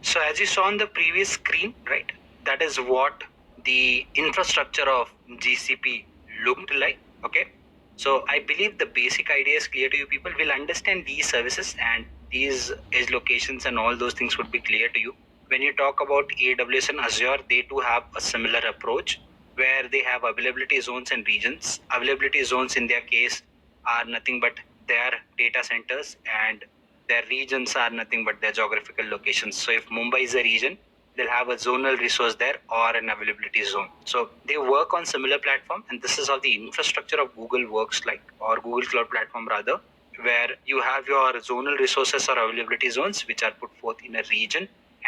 So as you saw on the previous screen, right, that is what the infrastructure of GCP looked like. Okay. So I believe the basic idea is clear to you people. Will understand these services and these edge locations and all those things would be clear to you. When you talk about AWS and Azure, they too have a similar approach where they have availability zones and regions. Availability zones in their case are nothing but their data centers, and their regions are nothing but their geographical locations. So if Mumbai is a region, they'll have a zonal resource there or an availability zone. So they work on similar platform, and this is how the infrastructure of Google works like, or Google Cloud Platform rather, where you have your zonal resources or availability zones which are put forth in a region,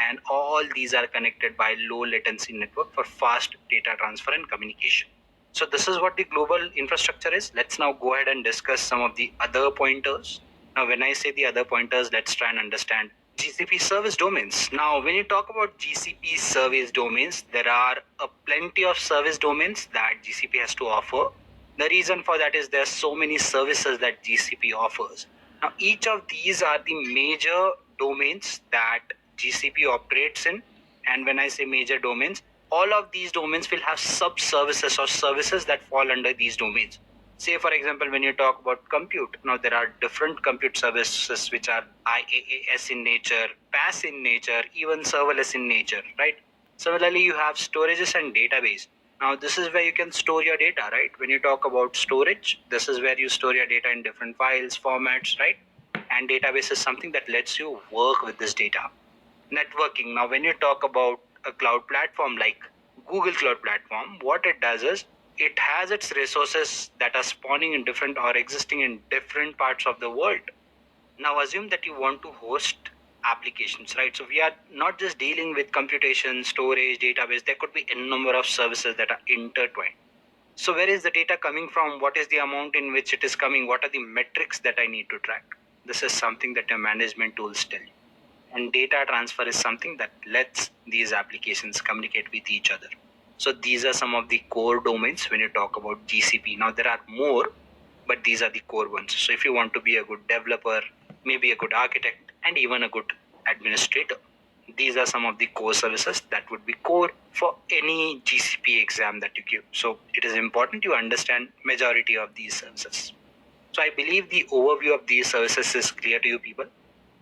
and all these are connected by low latency network for fast data transfer and communication. So this is what the global infrastructure is. Let's now go ahead and discuss some of the other pointers. Now, when I say the other pointers, let's try and understand GCP service domains. Now, when you talk about GCP service domains, there are a plenty of service domains that GCP has to offer. The reason for that is there's so many services that GCP offers. Now, each of these are the major domains that GCP operates in. And when I say major domains, all of these domains will have sub-services or services that fall under these domains. Say, for example, when you talk about compute, now there are different compute services which are IaaS in nature, PaaS in nature, even serverless in nature, right? Similarly, you have storages and database. Now, this is where you can store your data, right? When you talk about storage, this is where you store your data in different files, formats, right? And database is something that lets you work with this data. Networking. Now, when you talk about a cloud platform like Google Cloud Platform, what it does is it has its resources that are spawning in different or existing in different parts of the world. Now, assume that you want to host applications, right? So we are not just dealing with computation, storage, database. There could be a number of services that are intertwined. So where is the data coming from? What is the amount in which it is coming? What are the metrics that I need to track? This is something that your management tools tell you. And data transfer is something that lets these applications communicate with each other. So these are some of the core domains when you talk about GCP. Now there are more, but these are the core ones. So if you want to be a good developer, maybe a good architect, and even a good administrator, these are some of the core services that would be core for any GCP exam that you give. So it is important you understand majority of these services. So I believe the overview of these services is clear to you people.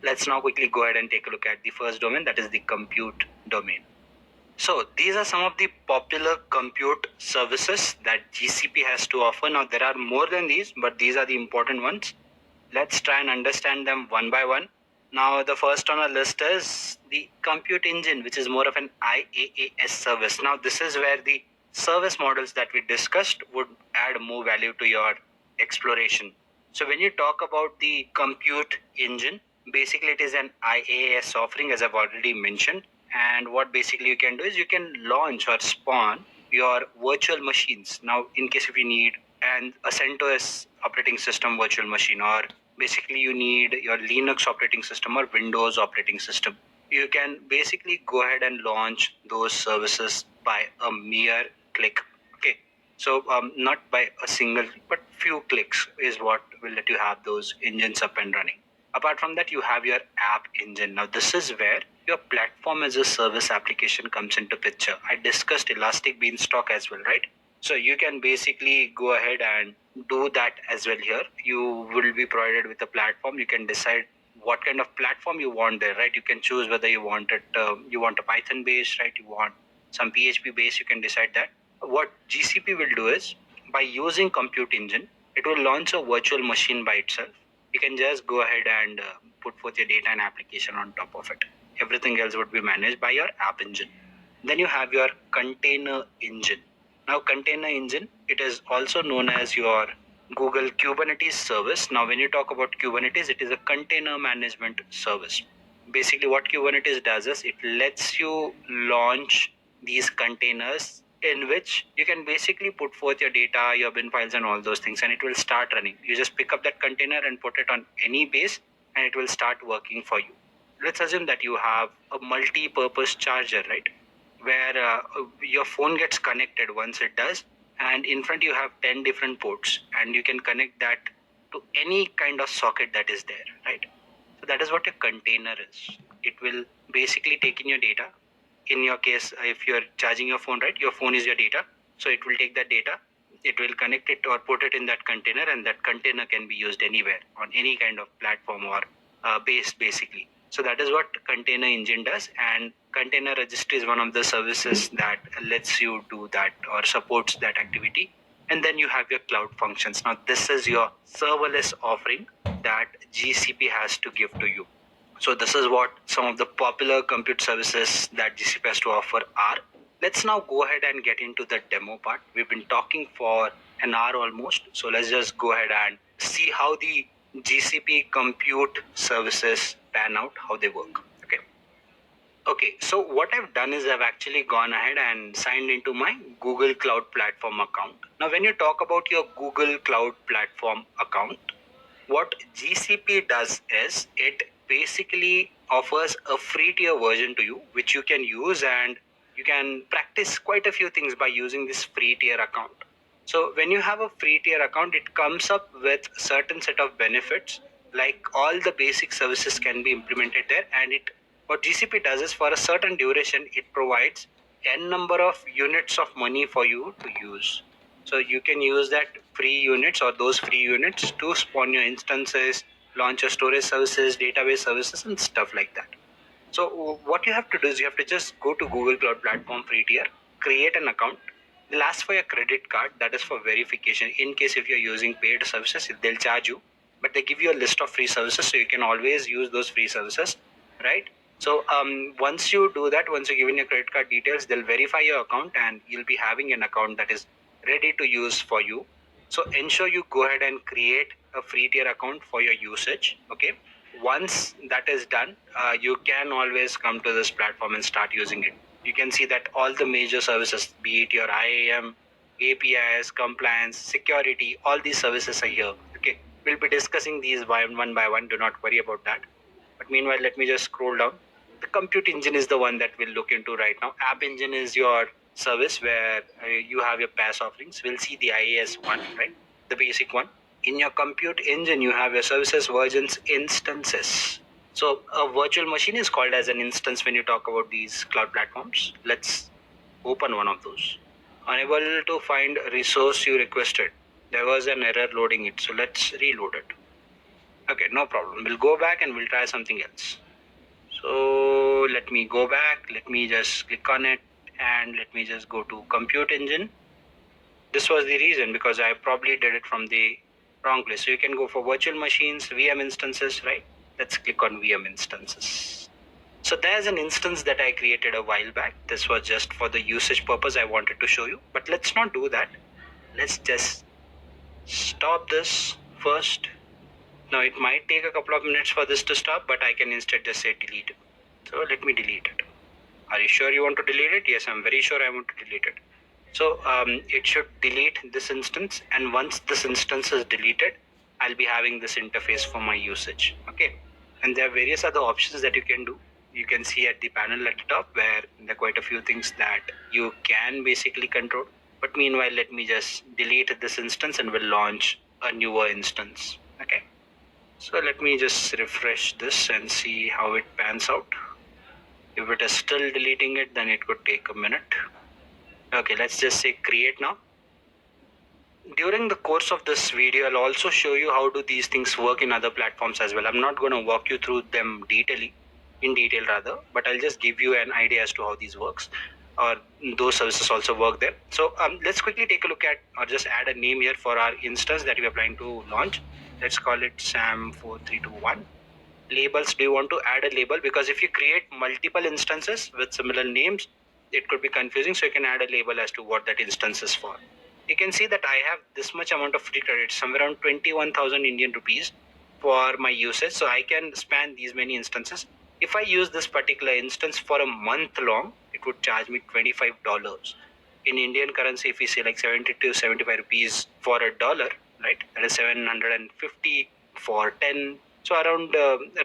Let's now quickly go ahead and take a look at the first domain, that is the compute domain. So these are some of the popular compute services that GCP has to offer. Now there are more than these, but these are the important ones. Let's try and understand them one by one. Now the first on our list is the compute engine, which is more of an IaaS service. Now this is where the service models that we discussed would add more value to your exploration. So when you talk about the compute engine, basically it is an IaaS offering, as I've already mentioned. And what basically you can do is you can launch or spawn your virtual machines. Now, in case if you need an a CentOS operating system virtual machine, or basically you need your Linux operating system or Windows operating system, you can basically go ahead and launch those services by a mere click. Okay. So not by a single, but few clicks is what will let you have those engines up and running. Apart from that, you have your app engine. Now, this is where your platform as a service application comes into picture. I discussed Elastic Beanstalk as well, right? So you can basically go ahead and do that as well here. You will be provided with a platform. You can decide what kind of platform you want there, right? You can choose whether you want it, you want a Python based, right? You want some PHP based, you can decide that. What GCP will do is, by using Compute Engine, it will launch a virtual machine by itself. You can just go ahead and put forth your data and application on top of it. Everything else would be managed by your app engine. Then you have your container engine. Now, container engine, it is also known as your Google Kubernetes service. Now, when you talk about Kubernetes, it is a container management service. Basically, what Kubernetes does is it lets you launch these containers in which you can basically put forth your data, your bin files, and all those things, and it will start running. You just pick up that container and put it on any base, and it will start working for you. Let's assume that you have a multi-purpose charger, right? Where your phone gets connected once it does, and in front you have 10 different ports, and you can connect that to any kind of socket that is there, right? So that is what a container is. It will basically take in your data. In your case, if you're charging your phone, right, your phone is your data. So it will take that data, it will connect it or put it in that container, and that container can be used anywhere on any kind of platform or base, basically. So that is what container engine does, and container registry is one of the services that lets you do that or supports that activity. And then you have your cloud functions. Now this is your serverless offering that GCP has to give to you. So this is what some of the popular compute services that GCP has to offer are. Let's now go ahead and get into the demo part. We've been talking for an hour almost. So let's just go ahead and see how the GCP compute services pan out, how they work. Okay, so what I've done is I've actually gone ahead and signed into my Google Cloud Platform account. Now, when you talk about your Google Cloud Platform account, what GCP does is it basically offers a free tier version to you, which you can use, and you can practice quite a few things by using this free tier account. So when you have a free tier account, it comes up with certain set of benefits, like all the basic services can be implemented there, and what GCP does is for a certain duration, it provides n number of units of money for you to use. So you can use that free units or those free units to spawn your instances, launch your storage services, database services, and stuff like that. So what you have to do is you have to just go to Google Cloud Platform free tier, create an account. They'll ask for your credit card. That is for verification. In case if you're using paid services, they'll charge you, but they give you a list of free services, so you can always use those free services, right? So once you do that, once you give in your credit card details, they'll verify your account, and you'll be having an account that is ready to use for you. So ensure you go ahead and create a free tier account for your usage. Okay. Once that is done, you can always come to this platform and start using it. You can see that all the major services, be it your IAM, APIs, compliance, security, all these services are here. Okay. We'll be discussing these one by one. Do not worry about that. But meanwhile, let me just scroll down. The compute engine is the one that we'll look into right now. App engine is your service where you have your PaaS offerings. We'll see the IaaS one, right? The basic one. In your compute engine, you have your services, versions, instances. So a virtual machine is called as an instance when you talk about these cloud platforms. Let's open one of those. Unable to find resource you requested. There was an error loading it. So let's reload it. Okay, no problem. We'll go back and we'll try something else. So let me go back. Let me just click on it and let me just go to compute engine. This was the reason, because I probably did it from the wrong place. So you can go for virtual machines, VM instances, right? Let's click on VM instances. So there's an instance that I created a while back. This was just for the usage purpose I wanted to show you. But let's not do that. Let's just stop this first. Now it might take a couple of minutes for this to stop, but I can instead just say delete it. So let me delete it. Are you sure you want to delete it? Yes, I'm very sure I want to delete it. So it should delete this instance, and once this instance is deleted, I'll be having this interface for my usage. Okay, and there are various other options that you can do. You can see at the panel at the top where there are quite a few things that you can basically control. But meanwhile, let me just delete this instance and we'll launch a newer instance. Okay. So let me just refresh this and see how it pans out. If it is still deleting it, then it could take a minute. Okay, let's just say create now. during the course of this video, I'll also show you how do these things work in other platforms as well. I'm not going to walk you through them in detail rather, but I'll just give you an idea as to how these works, or those services also work there. So let's quickly take a look at, or just add a name here for our instance that we are planning to launch. Let's call it SAM4321. Labels, do you want to add a label? Because if you create multiple instances with similar names, it could be confusing, so you can add a label as to what that instance is for. You can see that I have this much amount of free credit, somewhere around 21,000 Indian rupees for my usage, so I can span these many instances. If I use this particular instance for a month long, it would charge me $25. In Indian currency, if we say like 70 to 75 rupees for a dollar, right, that is 750 for 10, so around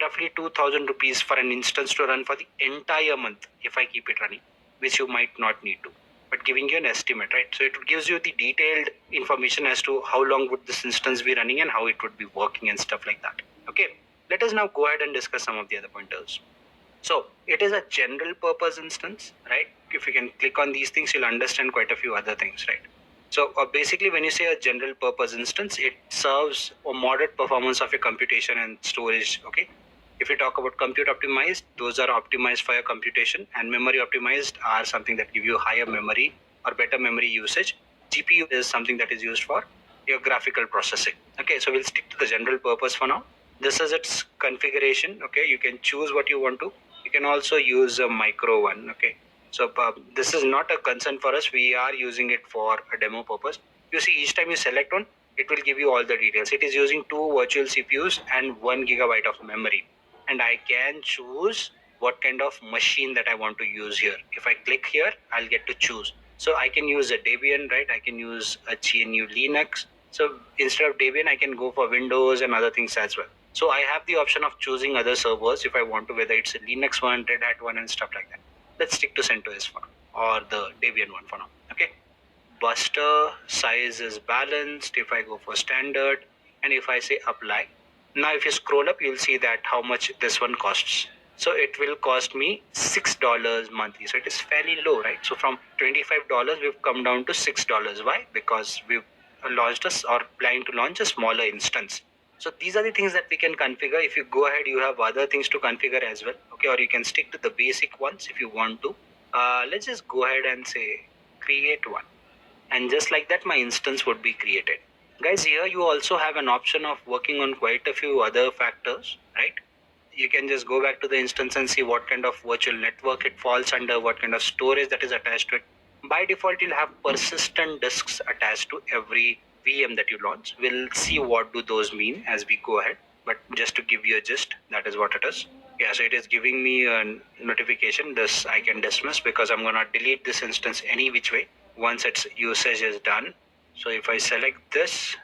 roughly 2,000 rupees for an instance to run for the entire month if I keep it running, which you might not need to, but giving you an estimate, right? So it gives you the detailed information as to how long would this instance be running and how it would be working and stuff like that. Okay, let us now go ahead and discuss some of the other pointers. So it is a general purpose instance, right? If you can click on these things, you'll understand quite a few other things, right? So basically, when you say a general purpose instance, it serves a moderate performance of your computation and storage. Okay. If you talk about compute optimized, those are optimized for your computation, and memory optimized are something that give you higher memory or better memory usage. GPU is something that is used for your graphical processing. Okay, so we'll stick to the general purpose for now. This is its configuration. Okay, you can choose what you want to. You can also use a micro one. Okay, so this is not a concern for us. We are using it for a demo purpose. You see, each time you select one, it will give you all the details. It is using 2 virtual CPUs and 1 gigabyte of memory, and I can choose what kind of machine that I want to use here. If I click here, I'll get to choose. So I can use a Debian, right? I can use a GNU Linux. So instead of Debian, I can go for Windows and other things as well. So I have the option of choosing other servers if I want to, whether it's a Linux one, Red Hat one, and stuff like that. Let's stick to CentOS for now, or the Debian one for now. Okay. Buster size is balanced. If I go for standard, and if I say apply, now if you scroll up, you'll see that how much this one costs. So it will cost me $6 monthly. So it is fairly low, right? So from $25, we've come down to $6. Why? Because we've launched us or planning to launch a smaller instance. So these are the things that we can configure. If you go ahead, you have other things to configure as well. Okay, or you can stick to the basic ones if you want to. Let's just go ahead and say create one, and just like that my instance would be created. Guys, here you also have an option of working on quite a few other factors, right? You can just go back to the instance and see what kind of virtual network it falls under, what kind of storage that is attached to it. By default, you'll have persistent disks attached to every VM that you launch. We'll see what do those mean as we go ahead, but just to give you a gist, that is what it is. Yeah, so it is giving me a notification. This I can dismiss because I'm gonna delete this instance any which way once its usage is done. So if I select this,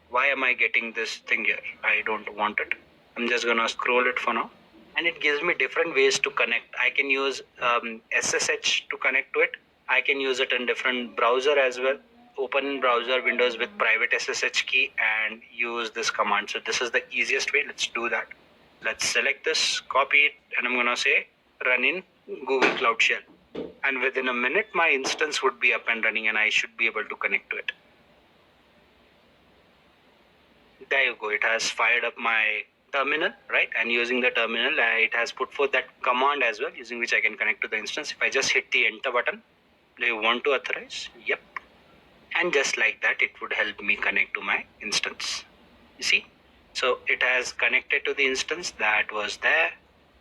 why am I getting this thing here? I don't want it. I'm just gonna scroll it for now, and it gives me different ways to connect. I can use SSH to connect to it. I can use it in different browser as well. Open browser windows with private SSH key and use this command. So this is the easiest way. Let's do that. Let's select this, copy it, and I'm gonna say run in Google Cloud Shell. And within a minute, my instance would be up and running, and I should be able to connect to it. There you go. It has fired up my terminal, right? And using the terminal, it has put forth that command as well, using which I can connect to the instance. If I just hit the enter button, do you want to authorize? Yep. And just like that, it would help me connect to my instance. You see? So it has connected to the instance that was there,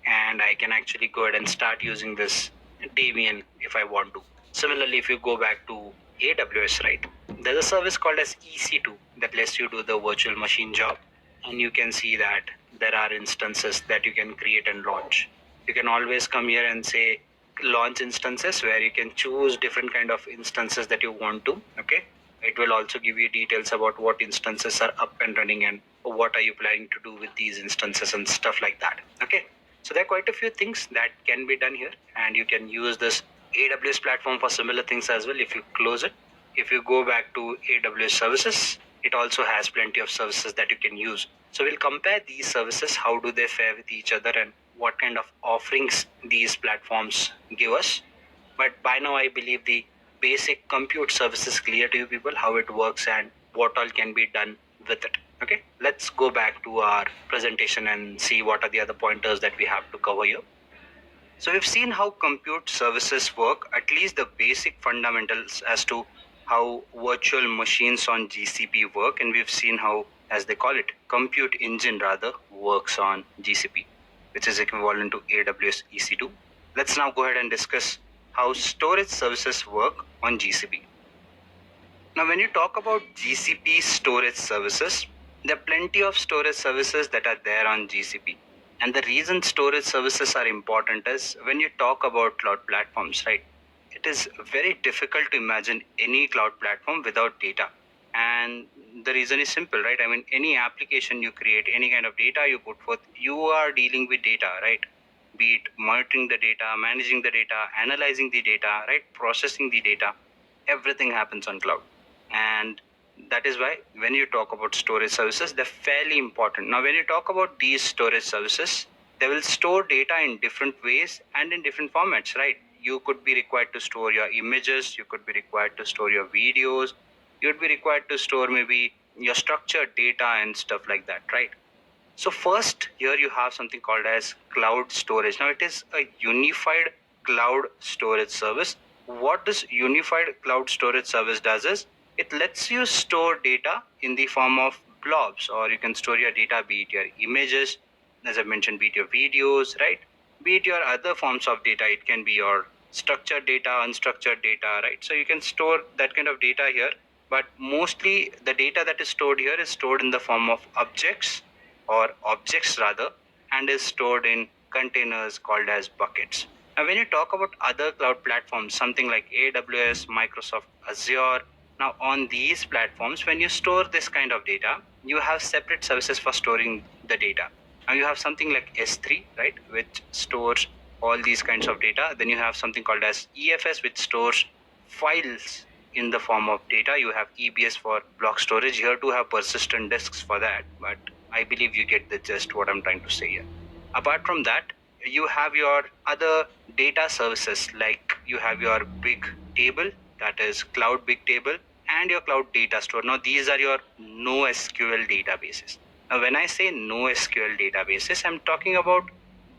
and I can actually go ahead and start using this Debian if I want to. Similarly, if you go back to AWS, right, there's a service called as EC2 that lets you do the virtual machine job, and you can see that there are instances that you can create and launch. You can always come here and say launch instances, where you can choose different kind of instances that you want to. Okay, it will also give you details about what instances are up and running and what are you planning to do with these instances and stuff like that. Okay, so there are quite a few things that can be done here, and you can use this AWS platform for similar things as well. If you close it, if you go back to AWS services, it also has plenty of services that you can use. So we'll compare these services, how do they fare with each other, and what kind of offerings these platforms give us. But by now, I believe the basic compute service is clear to you people, how it works and what all can be done with it. Okay, let's go back to our presentation and see what are the other pointers that we have to cover here. So we've seen how compute services work, at least the basic fundamentals as to how virtual machines on GCP work, and we've seen how, as they call it, compute engine rather, works on GCP, which is equivalent to AWS EC2. Let's now go ahead and discuss how storage services work on GCP. Now, when you talk about GCP storage services, there are plenty of storage services that are there on GCP. And the reason storage services are important is when you talk about cloud platforms, right? It is very difficult to imagine any cloud platform without data. And the reason is simple, right? I mean, any application you create, any kind of data you put forth, you are dealing with data, right? Be it monitoring the data, managing the data, analyzing the data, right? Processing the data. Everything happens on cloud. And that is why when you talk about storage services, they're fairly important. Now, when you talk about these storage services, they will store data in different ways and in different formats, right? You could be required to store your images, you could be required to store your videos, you would be required to store maybe your structured data and stuff like that, right? So first, here you have something called as cloud storage. Now, it is a unified cloud storage service. What this unified cloud storage service does is it lets you store data in the form of blobs, or you can store your data, be it your images, as I mentioned, be it your videos, right? Be it your other forms of data. It can be your structured data, unstructured data, right? So you can store that kind of data here. But mostly the data that is stored here is stored in the form of objects, or objects rather, and is stored in containers called as buckets. Now, when you talk about other cloud platforms, something like AWS, Microsoft Azure, now on these platforms, when you store this kind of data, you have separate services for storing the data. Now you have something like S3, right, which stores all these kinds of data. Then you have something called as EFS, which stores files in the form of data. You have EBS for block storage. Here to have persistent disks for that, but I believe you get the gist what I'm trying to say here. Apart from that, you have your other data services, like you have your big table, that is cloud big table, and your cloud data store. Now these are your NoSQL databases. Now when I say NoSQL databases, I'm talking about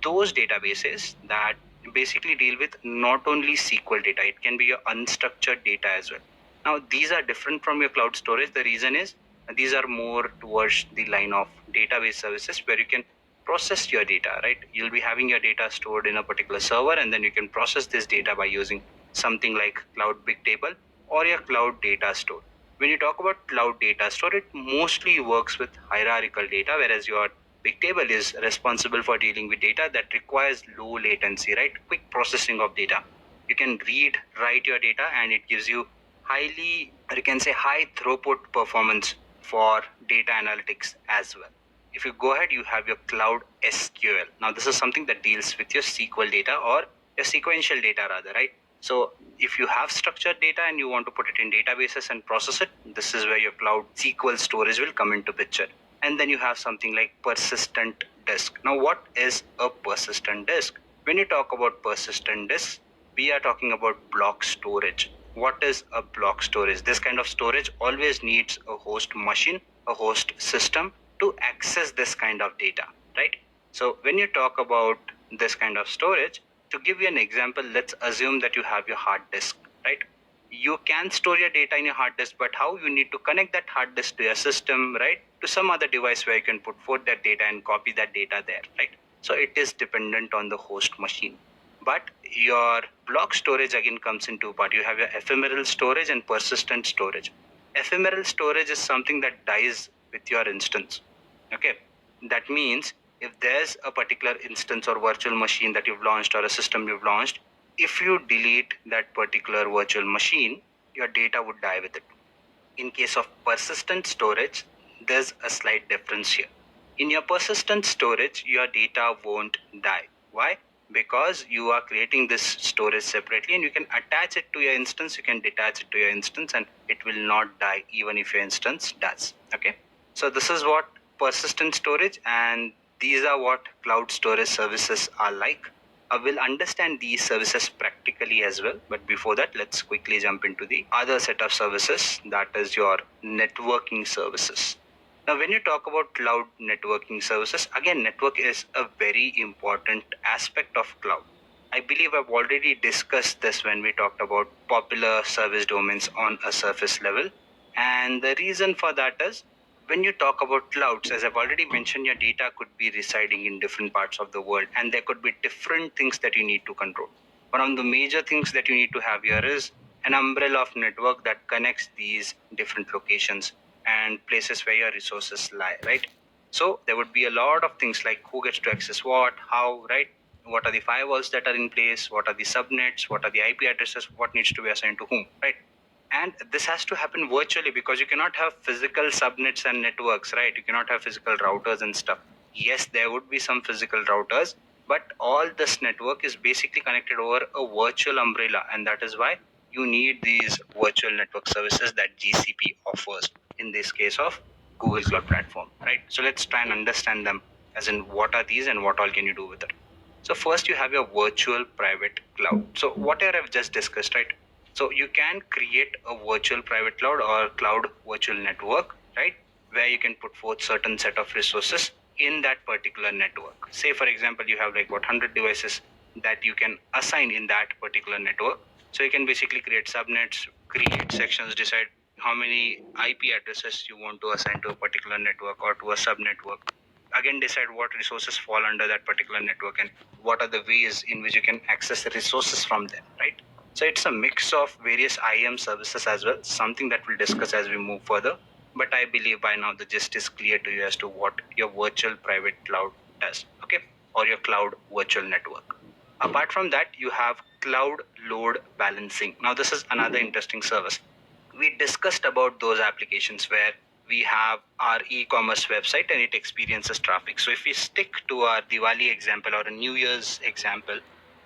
those databases that basically deal with not only SQL data, it can be your unstructured data as well. Now these are different from your cloud storage. The reason is these are more towards the line of database services where you can process your data, right? You'll be having your data stored in a particular server, and then you can process this data by using something like cloud big table or your cloud data store. When you talk about cloud data store, it mostly works with hierarchical data, whereas your big table is responsible for dealing with data that requires low latency, right? Quick processing of data. You can read, write your data, and it gives you highly, or you can say high throughput performance for data analytics as well. If you go ahead, you have your cloud SQL. Now this is something that deals with your SQL data, or your sequential data rather, right? So if you have structured data and you want to put it in databases and process it, this is where your cloud SQL storage will come into picture. And then you have something like persistent disk. Now what is a persistent disk? When you talk about persistent disk, we are talking about block storage. What is a block storage? This kind of storage always needs a host machine, a host system to access this kind of data, right? So when you talk about this kind of storage, to give you an example, let's assume that you have your hard disk, right? You can store your data in your hard disk, but how? You need to connect that hard disk to your system, right? To some other device where you can put forth that data and copy that data there, right? So it is dependent on the host machine. But your block storage again comes in two parts. You have your ephemeral storage and persistent storage. Ephemeral storage is something that dies with your instance. Okay, that means if there's a particular instance or virtual machine that you've launched, or a system you've launched, if you delete that particular virtual machine, your data would die with it. In case of persistent storage, there's a slight difference here. In your persistent storage, your data won't die. Why? Because you are creating this storage separately, and you can attach it to your instance, you can detach it to your instance, and it will not die even if your instance does. Okay, so this is what persistent storage, and these are what cloud storage services are like. We'll understand these services practically as well. But before that, let's quickly jump into the other set of services, that is your networking services. Now, when you talk about cloud networking services, again, network is a very important aspect of cloud. I believe I've already discussed this when we talked about popular service domains on a surface level. And the reason for that is when you talk about clouds, as I've already mentioned, your data could be residing in different parts of the world and there could be different things that you need to control. One of the major things that you need to have here is an umbrella of network that connects these different locations and places where your resources lie, right? So there would be a lot of things like who gets to access what, how, right? What are the firewalls that are in place? What are the subnets? What are the IP addresses? What needs to be assigned to whom, right? And this has to happen virtually because you cannot have physical subnets and networks, right? You cannot have physical routers and stuff. Yes, there would be some physical routers, but all this network is basically connected over a virtual umbrella, and that is why you need these virtual network services that GCP offers in this case of Google Cloud Platform, right? So let's try and understand them, as in what are these and what all can you do with it. So first you have your virtual private cloud. So whatever I've just discussed, right? So you can create a virtual private cloud or cloud virtual network, right? Where you can put forth certain set of resources in that particular network. Say for example, you have like 100 devices that you can assign in that particular network. So you can basically create subnets, create sections, decide how many IP addresses you want to assign to a particular network or to a subnetwork. Again, decide what resources fall under that particular network and what are the ways in which you can access the resources from them, right? So it's a mix of various IAM services as well, something that we'll discuss as we move further. But I believe by now the gist is clear to you as to what your virtual private cloud does, okay? Or your cloud virtual network. Apart from that, you have cloud load balancing. Now, this is another interesting service. We discussed about those applications where we have our e-commerce website and it experiences traffic. So if we stick to our Diwali example or a New Year's example,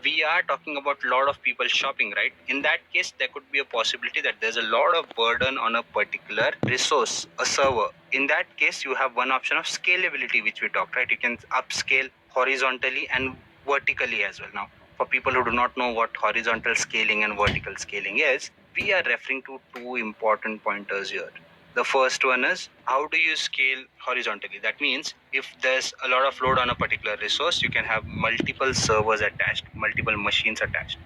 we are talking about a lot of people shopping, right? In that case, there could be a possibility that there's a lot of burden on a particular resource, a server. In that case, you have one option of scalability, which we talked, right? You can upscale horizontally and vertically as well. Now, for people who do not know what horizontal scaling and vertical scaling is, we are referring to two important pointers here. The first one is how do you scale horizontally? That means if there's a lot of load on a particular resource, you can have multiple servers attached, multiple machines attached.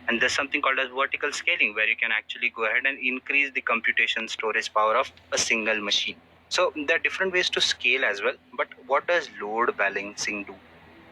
And there's something called as vertical scaling where you can actually go ahead and increase the computation storage power of a single machine. So there are different ways to scale as well. But what does load balancing do?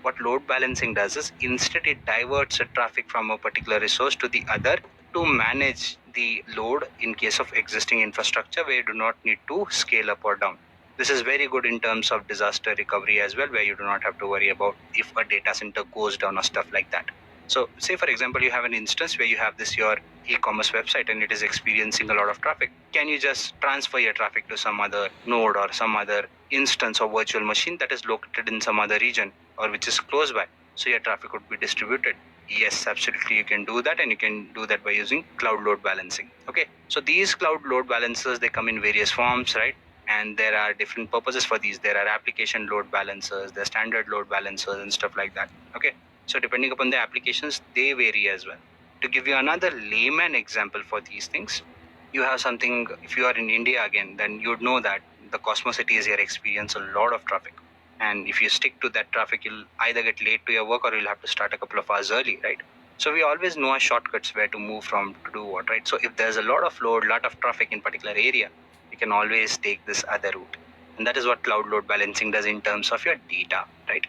What load balancing does is instead it diverts the traffic from a particular resource to the other to manage the load in case of existing infrastructure where you do not need to scale up or down. This is very good in terms of disaster recovery as well, where you do not have to worry about if a data center goes down or stuff like that. So say for example, you have an instance where you have this your e-commerce website and it is experiencing a lot of traffic. Can you just transfer your traffic to some other node or some other instance or virtual machine that is located in some other region or which is close by? So your traffic would be distributed. Yes, absolutely, you can do that, and you can do that by using cloud load balancing. Okay, so these cloud load balancers, they come in various forms, right? And there are different purposes for these. There are application load balancers, there are standard load balancers and stuff like that. Okay, so depending upon the applications, they vary as well. To give you another layman example for these things, you have something, if you are in India again, then you'd know that the Cosmos cities here experience a lot of traffic. And if you stick to that traffic, you'll either get late to your work or you'll have to start a couple of hours early, right? So we always know our shortcuts where to move from to do what, right? So if there's a lot of load, lot of traffic in particular area, you can always take this other route. And that is what cloud load balancing does in terms of your data, right?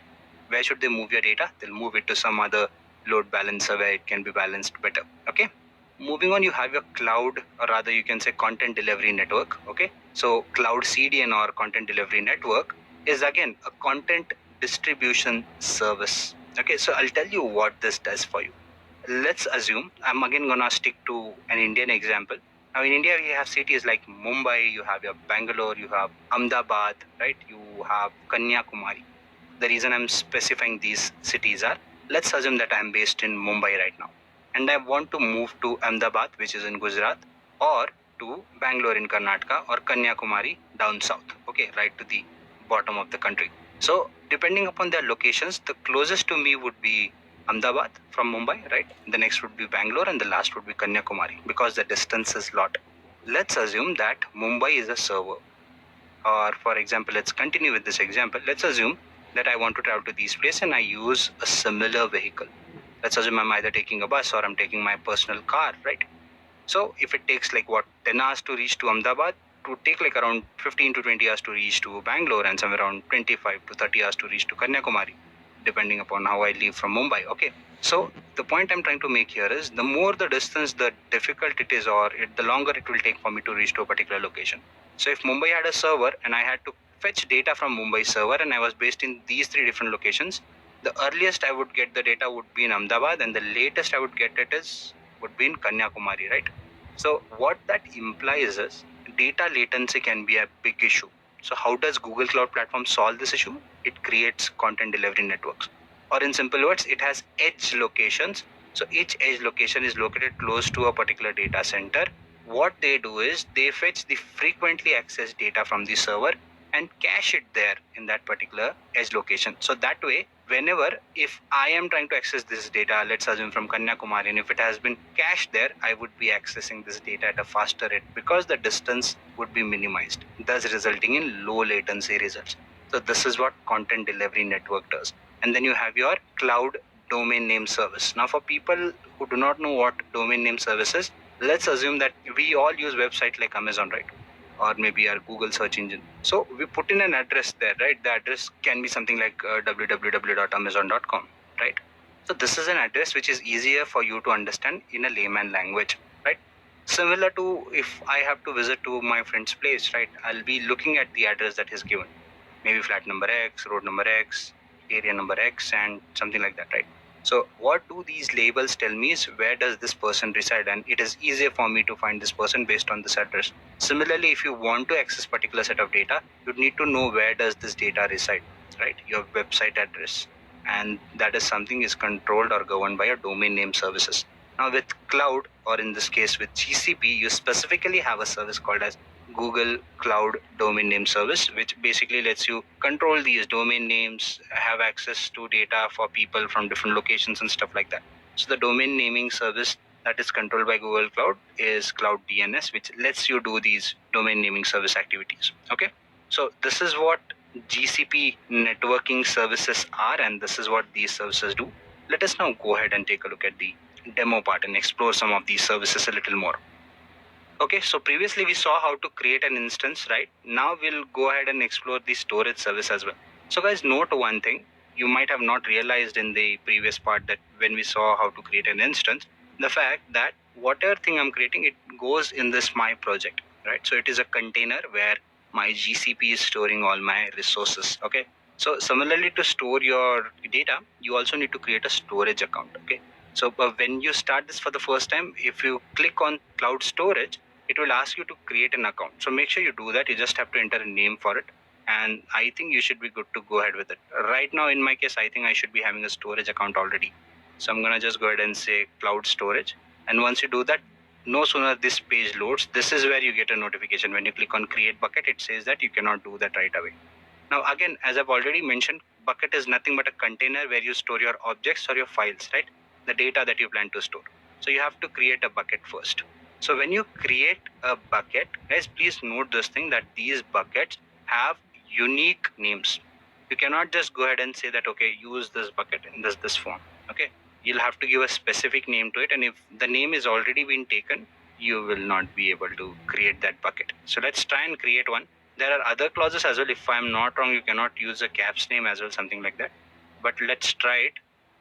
Where should they move your data? They'll move it to some other load balancer where it can be balanced better. Okay. Moving on, you have your cloud, or rather you can say content delivery network. Okay. So cloud CDN or content delivery network is again a content distribution service. Okay. So I'll tell you what this does for you. Let's assume I'm again gonna stick to an Indian example. Now in India we have cities like Mumbai, you have your Bangalore, you have Ahmedabad, right? You have Kanyakumari. The reason I'm specifying these cities are, let's assume that I'm based in Mumbai right now and I want to move to Ahmedabad, which is in Gujarat, or to Bangalore in Karnataka, or Kanyakumari down south, okay, right to the bottom of the country. So depending upon their locations, the closest to me would be Ahmedabad from Mumbai, right? The next would be Bangalore, and the last would be Kanyakumari, because the distance is lot. Let's assume that Mumbai is a server. Or for example, let's continue with this example. Let's assume that I want to travel to these places and I use a similar vehicle. Let's assume I'm either taking a bus or I'm taking my personal car, right? So if it takes like 10 hours to reach to Ahmedabad, it would take like around 15 to 20 hours to reach to Bangalore, and somewhere around 25 to 30 hours to reach to Kanyakumari, depending upon how I leave from Mumbai. Okay. So the point I'm trying to make here is, the more the distance, the difficult it is, or the longer it will take for me to reach to a particular location. So if Mumbai had a server and I had to fetch data from Mumbai server and I was based in these 3 different locations, the earliest I would get the data would be in Ahmedabad, and the latest I would get it would be in Kanyakumari, right? So what that implies is, data latency can be a big issue. So how does Google Cloud Platform solve this issue? It creates content delivery networks, or in simple words, it has edge locations. So each edge location is located close to a particular data center. What they do is they fetch the frequently accessed data from the server and cache it there in that particular edge location. So that way, whenever, if I am trying to access this data, let's assume from Kanyakumari, and if it has been cached there, I would be accessing this data at a faster rate because the distance would be minimized, thus resulting in low latency results. So this is what content delivery network does. And then you have your cloud domain name service. Now for people who do not know what domain name service is, let's assume that we all use website like Amazon, right? Or maybe our Google search engine. So we put in an address there, right? The address can be something like www.amazon.com, right? So this is an address which is easier for you to understand in a layman language, right? Similar to if I have to visit to my friend's place, right? I'll be looking at the address that is given, maybe flat number X, road number X, area number X, and something like that, right? So what do these labels tell me is, where does this person reside, and it is easier for me to find this person based on this address. Similarly, if you want to access particular set of data, you need to know where does this data reside, right? Your website address, and that is something is controlled or governed by your domain name services. Now with cloud, or in this case with GCP, you specifically have a service called as Google Cloud Domain Name Service, which basically lets you control these domain names, have access to data for people from different locations and stuff like that. So the domain naming service that is controlled by Google Cloud is Cloud DNS, which lets you do these domain naming service activities. Okay. So this is what GCP networking services are, and this is what these services do. Let us now go ahead and take a look at the demo part and explore some of these services a little more. Okay, so previously we saw how to create an instance, right? Now we'll go ahead and explore the storage service as well. So guys, note one thing. You might have not realized in the previous part that when we saw how to create an instance, the fact that whatever thing I'm creating, it goes in this my project, right? So it is a container where my GCP is storing all my resources, okay? So similarly, to store your data, you also need to create a storage account, okay? So when you start this for the first time, if you click on cloud storage, it will ask you to create an account. So make sure you do that. You just have to enter a name for it. And I think you should be good to go ahead with it. Right now, in my case, I think I should be having a storage account already. So I'm going to just go ahead and say cloud storage. And once you do that, no sooner this page loads, this is where you get a notification. When you click on create bucket, it says that you cannot do that right away. Now, again, as I've already mentioned, bucket is nothing but a container where you store your objects or your files, right? The data that you plan to store. So you have to create a bucket first. So when you create a bucket, guys, please note this thing, that these buckets have unique names. You cannot just go ahead and say that, okay, use this bucket in this form. Okay. You'll have to give a specific name to it. And if the name is already been taken, you will not be able to create that bucket. So let's try and create one. There are other clauses as well. If I'm not wrong, you cannot use a caps name as well, something like that. But let's try it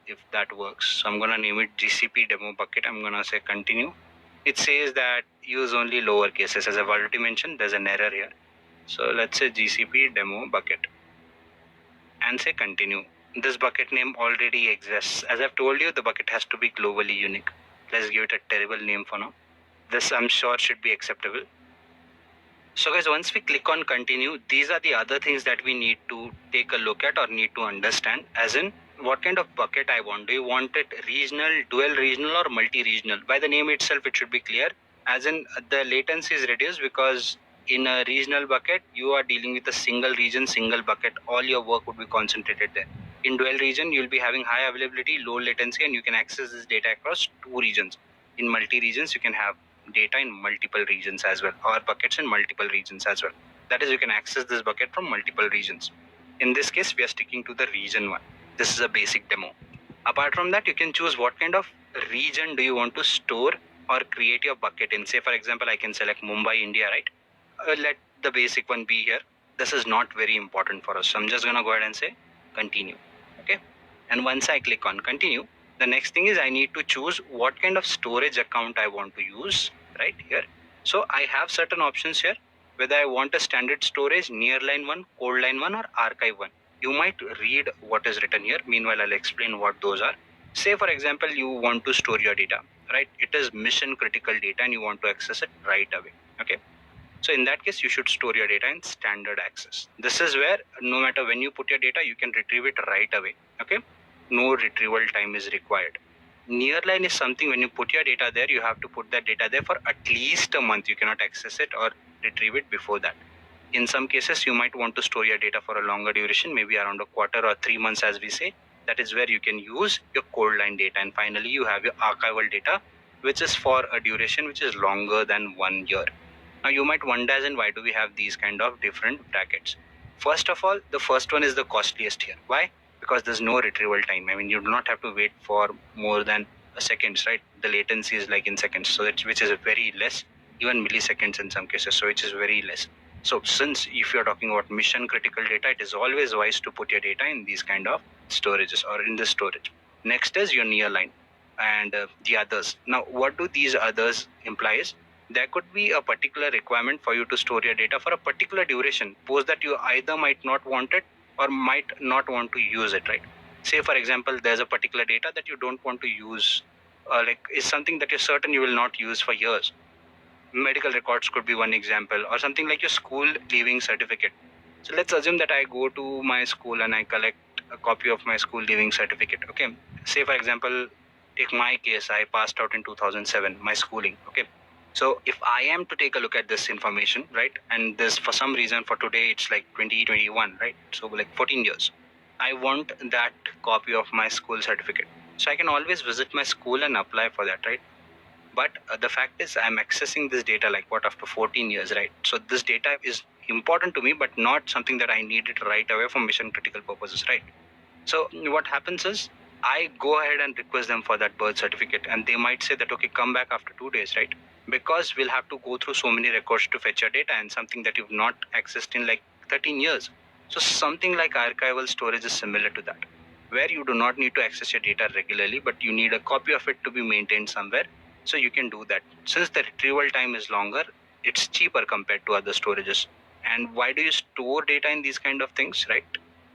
if that works. So I'm going to name it GCP demo bucket. I'm going to say continue. It says that use only lower cases. As I've already mentioned, there's an error here. So let's say GCP demo bucket and say continue. This bucket name already exists. As I've told you, the bucket has to be globally unique. Let's give it a terrible name for now. This, I'm sure, should be acceptable. So guys, once we click on continue, these are the other things that we need to take a look at or need to understand, as in what kind of bucket I want. Do you want it regional, dual regional, or multi-regional? By the name itself, it should be clear, as in the latency is reduced, because in a regional bucket, you are dealing with a single region, single bucket. All your work would be concentrated there. In dual region, you'll be having high availability, low latency, and you can access this data across two regions. In multi-regions, you can have data in multiple regions as well, or buckets in multiple regions as well. That is, you can access this bucket from multiple regions. In this case, we are sticking to the region one. This is a basic demo. Apart from that, you can choose what kind of region do you want to store or create your bucket in. Say, for example, I can select Mumbai, India, right? Let the basic one be here. This is not very important for us. So I'm just going to go ahead and say continue. Okay. And once I click on continue, the next thing is I need to choose what kind of storage account I want to use right here. So I have certain options here, whether I want a standard storage, nearline one, cold line one, or archive one. You might read what is written here. Meanwhile, I'll explain what those are. Say, for example, you want to store your data, right? It is mission critical data and you want to access it right away. Okay. So in that case, you should store your data in standard access. This is where no matter when you put your data, you can retrieve it right away. Okay. No retrieval time is required. Nearline is something when you put your data there, you have to put that data there for at least a month. You cannot access it or retrieve it before that. In some cases, you might want to store your data for a longer duration, maybe around a quarter or 3 months, as we say. That is where you can use your cold line data. And finally, you have your archival data, which is for a duration which is longer than 1 year. Now, you might wonder, as in why do we have these kind of different brackets? First of all, the first one is the costliest here. Why? Because there's no retrieval time. I mean, you do not have to wait for more than a seconds, right? The latency is like in seconds, so which is very less, even milliseconds in some cases, so which is very less. So since if you're talking about mission critical data, it is always wise to put your data in these kind of storages or in this storage. Next is your nearline and the others. Now, what do these others implies? There could be a particular requirement for you to store your data for a particular duration. Suppose that you either might not want it or might not want to use it, right? Say, for example, there's a particular data that you don't want to use, like is something that you're certain you will not use for years. Medical records could be one example, or something like your school leaving certificate. So let's assume that I go to my school and I collect a copy of my school leaving certificate. Okay. Say, for example, take my case, I passed out in 2007, my schooling. Okay. So if I am to take a look at this information, right, and this for some reason for today it's like 2021, right? So like 14 years. I want that copy of my school certificate. So I can always visit my school and apply for that, right? But the fact is I'm accessing this data like what after 14 years, right? So this data is important to me, but not something that I need it right away for mission critical purposes, right? So what happens is I go ahead and request them for that birth certificate, and they might say that, okay, come back after 2 days, right? Because we'll have to go through so many records to fetch your data and something that you've not accessed in like 13 years. So something like archival storage is similar to that, where you do not need to access your data regularly, but you need a copy of it to be maintained somewhere. So you can do that. Since the retrieval time is longer, it's cheaper compared to other storages. And why do you store data in these kind of things, right?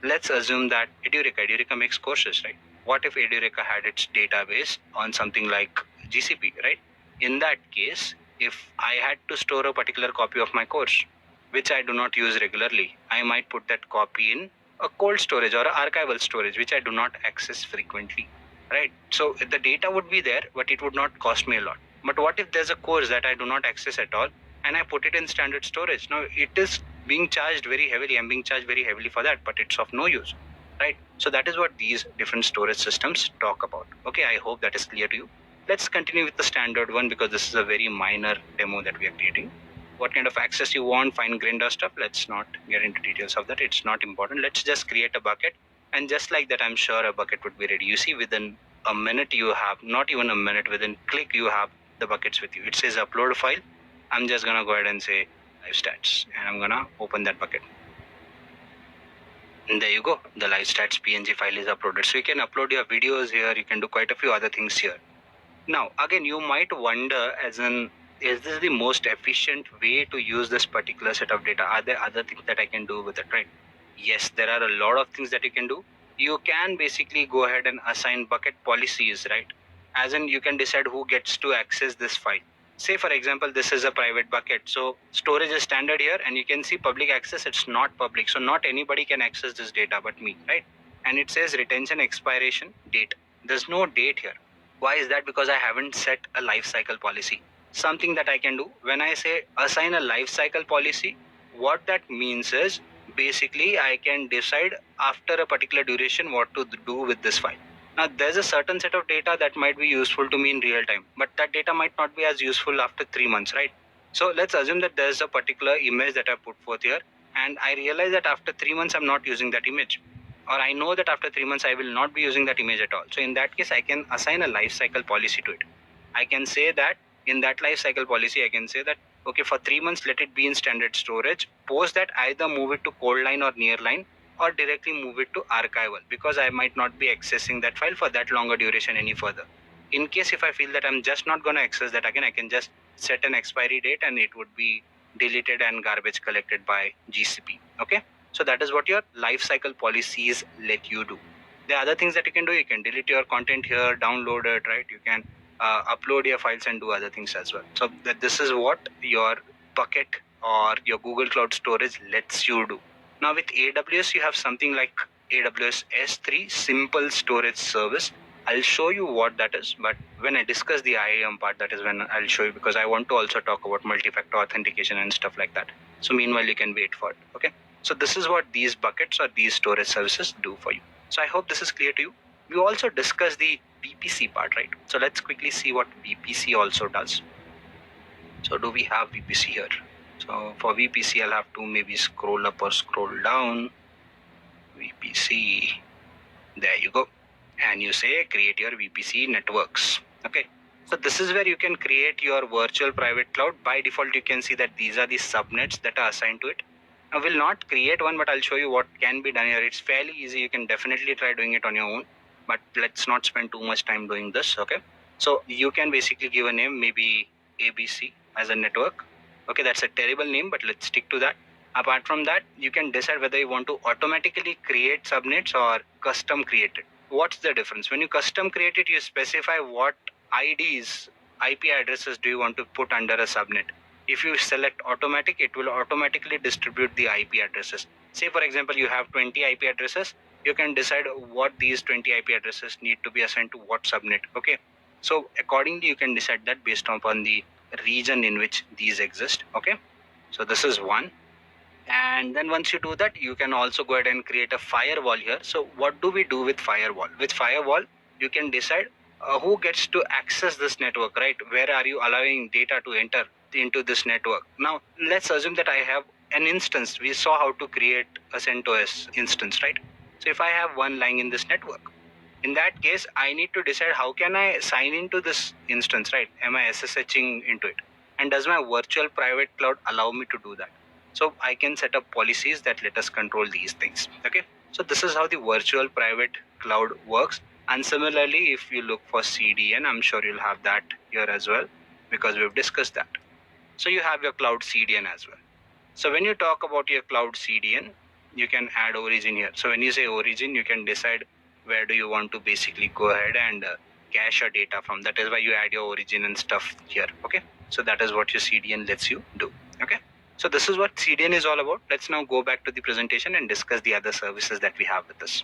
Let's assume that Edureka makes courses, right? What if Edureka had its database on something like GCP, right? In that case, if I had to store a particular copy of my course, which I do not use regularly, I might put that copy in a cold storage or archival storage, which I do not access frequently, right? So the data would be there, but it would not cost me a lot. But what if there's a course that I do not access at all and I put it in standard storage? Now it is being charged very heavily. I'm being charged very heavily for that, but it's of no use, right? So that is what these different storage systems talk about. Okay, I hope that is clear to you. Let's continue with the standard one because this is a very minor demo that we are creating. What kind of access you want, fine grained stuff, let's not get into details of that. It's not important. Let's just create a bucket. And just like that, I'm sure a bucket would be ready. You see, within a minute you have, not even a minute, within click you have the buckets with you. It says upload file. I'm just gonna go ahead and say live stats, and I'm gonna open that bucket. And there you go, the live stats PNG file is uploaded. So you can upload your videos here, you can do quite a few other things here. Now again, you might wonder, as in, is this the most efficient way to use this particular set of data? Are there other things that I can do with it, right? Yes, there are a lot of things that you can do. You can basically go ahead and assign bucket policies, right? As in, you can decide who gets to access this file. Say, for example, this is a private bucket. So storage is standard here, and you can see public access, it's not public. So not anybody can access this data but me, right? And it says retention expiration date. There's no date here. Why is that? Because I haven't set a life cycle policy. Something that I can do when I say assign a life cycle policy, what that means is basically I can decide after a particular duration what to do with this file. Now there's a certain set of data that might be useful to me in real time, but that data might not be as useful after 3 months, right? So let's assume that there's a particular image that I put forth here, and I realize that after 3 months I'm not using that image, or I know that after 3 months I will not be using that image at all. So in that case, I can assign a life cycle policy to it. I can say that in that life cycle policy, I can say that okay, for 3 months let it be in standard storage. Post that, either move it to cold line or near line, or directly move it to archival, because I might not be accessing that file for that longer duration any further. In case if I feel that I'm just not going to access that again, I can just set an expiry date and it would be deleted and garbage collected by GCP. Okay, so that is what your life cycle policies let you do. The other things that you can do, you can delete your content here, download it, right? You can upload your files and do other things as well. So this is what your bucket or your Google Cloud Storage lets you do. Now with AWS, you have something like AWS S3 Simple Storage Service. I'll show you what that is, but when I discuss the IAM part, that is when I'll show you, because I want to also talk about multi-factor authentication and stuff like that. So meanwhile, you can wait for it. Okay. So this is what these buckets or these storage services do for you. So I hope this is clear to you. We also discussed the VPC part, right? So let's quickly see what VPC also does. So do we have VPC here? So for VPC, I'll have to maybe scroll up or scroll down. VPC, there you go. And you say create your VPC networks. Okay. So this is where you can create your virtual private cloud. By default, you can see that these are the subnets that are assigned to it. I will not create one, but I'll show you what can be done here. It's fairly easy. You can definitely try doing it on your own, but let's not spend too much time doing this. Okay. So you can basically give a name, maybe ABC as a network. Okay, that's a terrible name, but let's stick to that. Apart from that, you can decide whether you want to automatically create subnets or custom create it. What's the difference? When you custom create it, you specify what IDs, IP addresses do you want to put under a subnet. If you select automatic, it will automatically distribute the IP addresses. Say for example, you have 20 IP addresses, you can decide what these 20 IP addresses need to be assigned to what subnet. Okay, so accordingly you can decide that based upon the region in which these exist. Okay, so this is one. And then once you do that, you can also go ahead and create a firewall here. So what do we do with firewall? With firewall, you can decide who gets to access this network, right? Where are you allowing data to enter into this network? Now let's assume that I have an instance. We saw how to create a CentOS instance, right? So if I have one lying in this network, in that case I need to decide how can I sign into this instance, right? Am I SSHing into it? And does my virtual private cloud allow me to do that? So I can set up policies that let us control these things. Okay, so this is how the virtual private cloud works. And similarly, if you look for CDN, I'm sure you'll have that here as well, because we've discussed that. So you have your cloud CDN as well. So when you talk about your cloud CDN, you can add origin here. So when you say origin, you can decide where do you want to basically go ahead and cache your data from. That is why you add your origin and stuff here. Okay, so that is what your CDN lets you do. Okay, so this is what CDN is all about. Let's now go back to the presentation and discuss the other services that we have with us.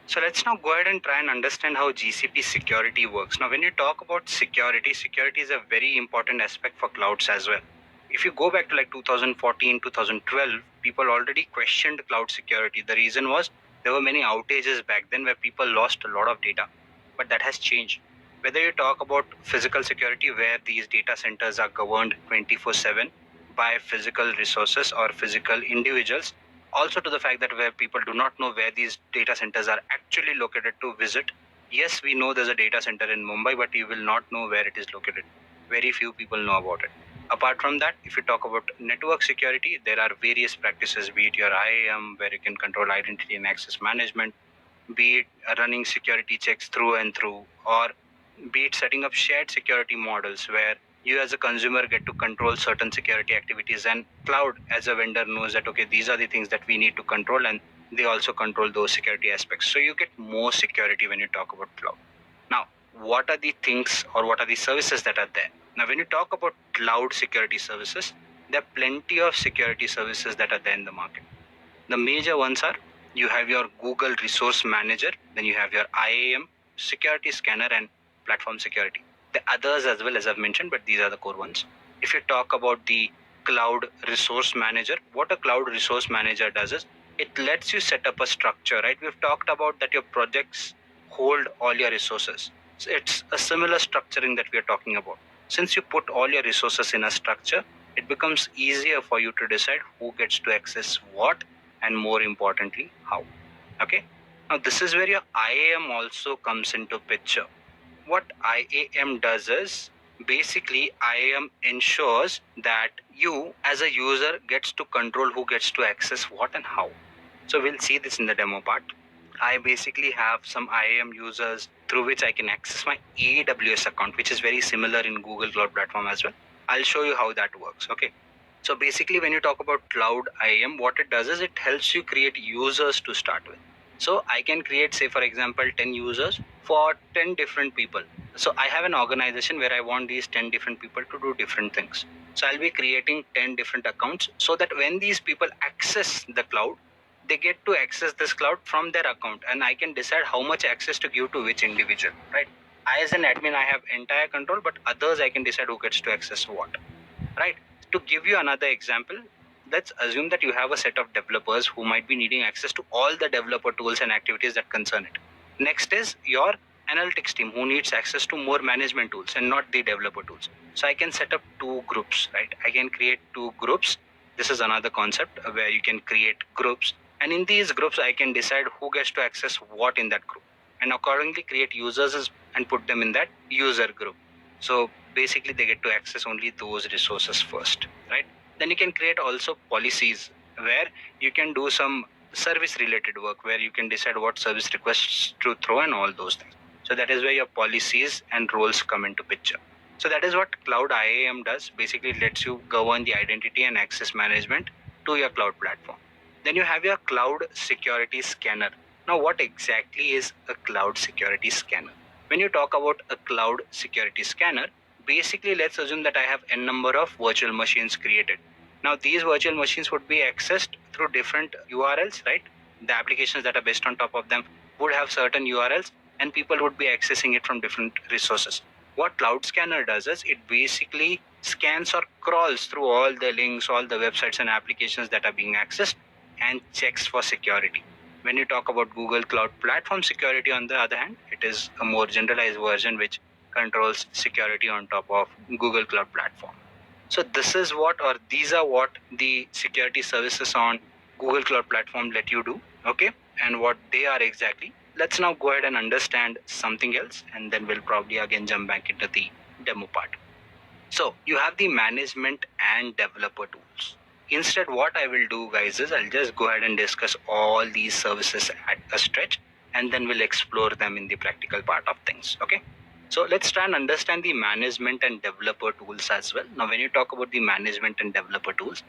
So let's now go ahead and try and understand how GCP security works. Now when you talk about security, security is a very important aspect for clouds as well. If you go back to like 2014, 2012, people already questioned cloud security. The reason was there were many outages back then where people lost a lot of data. But that has changed. Whether you talk about physical security, where these data centers are governed 24/7 by physical resources or physical individuals, also to the fact that where people do not know where these data centers are actually located to visit. Yes, we know there's a data center in Mumbai, but you will not know where it is located. Very few people know about it. Apart from that, if you talk about network security, there are various practices, be it your IAM, where you can control identity and access management, be it running security checks through and through, or be it setting up shared security models where you as a consumer get to control certain security activities, and cloud as a vendor knows that okay, these are the things that we need to control, and they also control those security aspects. So you get more security when you talk about cloud. Now what are the things or what are the services that are there? Now when you talk about cloud security services, there are plenty of security services that are there in the market. The major ones are, you have your Google Resource Manager, then you have your IAM, Security Scanner, and Platform Security. The others as well, as I've mentioned, but these are the core ones. If you talk about the Cloud Resource Manager. What a Cloud Resource Manager does is it lets you set up a structure, right? We've talked about that your projects hold all your resources. So it's a similar structuring that we are talking about. Since you put all your resources in a structure, it becomes easier for you to decide who gets to access what, and more importantly, how. Okay. Now this is where your IAM also comes into picture. What IAM does is basically IAM ensures that you as a user gets to control who gets to access what and how. So we'll see this in the demo part. I basically have some IAM users through which I can access my AWS account, which is very similar in Google Cloud Platform as well. I'll show you how that works. Okay. So basically, when you talk about Cloud IAM, what it does is it helps you create users to start with. So I can create, say, for example, 10 users for 10 different people. So I have an organization where I want these 10 different people to do different things. So I'll be creating 10 different accounts so that when these people access the cloud, they get to access this cloud from their account, and I can decide how much access to give to which individual, right? I as an admin, I have entire control, but others I can decide who gets to access what, right? To give you another example, let's assume that you have a set of developers who might be needing access to all the developer tools and activities that concern it. Next is your analytics team who needs access to more management tools and not the developer tools. So I can set up two groups, right? I can create two groups. This is another concept where you can create groups, and in these groups I can decide who gets to access what in that group, and accordingly create users and put them in that user group. So basically they get to access only those resources first, right? Then you can create also policies where you can do some service related work where you can decide what service requests to throw and all those things. So that is where your policies and roles come into picture. So that is what Cloud IAM does. Basically it lets you govern the identity and access management to your cloud platform. Then you have your Cloud Security Scanner. Now what exactly is a Cloud Security Scanner? When you talk about a Cloud Security Scanner, basically let's assume that I have n number of virtual machines created. Now these virtual machines would be accessed through different URLs, right? The applications that are based on top of them would have certain URLs, and people would be accessing it from different resources. What Cloud Scanner does is it basically scans or crawls through all the links, all the websites and applications that are being accessed, and checks for security. When you talk about Google Cloud Platform security, on the other hand, it is a more generalized version which controls security on top of Google Cloud Platform. So this is what, or these are what the security services on Google Cloud Platform let you do, okay? And what they are exactly. Let's now go ahead and understand something else, and then we'll probably again jump back into the demo part. So you have the management and developer tools. Instead, what I will do, guys, is I'll just go ahead and discuss all these services at a stretch, and then we'll explore them in the practical part of things, okay? So let's try and understand the management and developer tools as well. Now, when you talk about the management and developer tools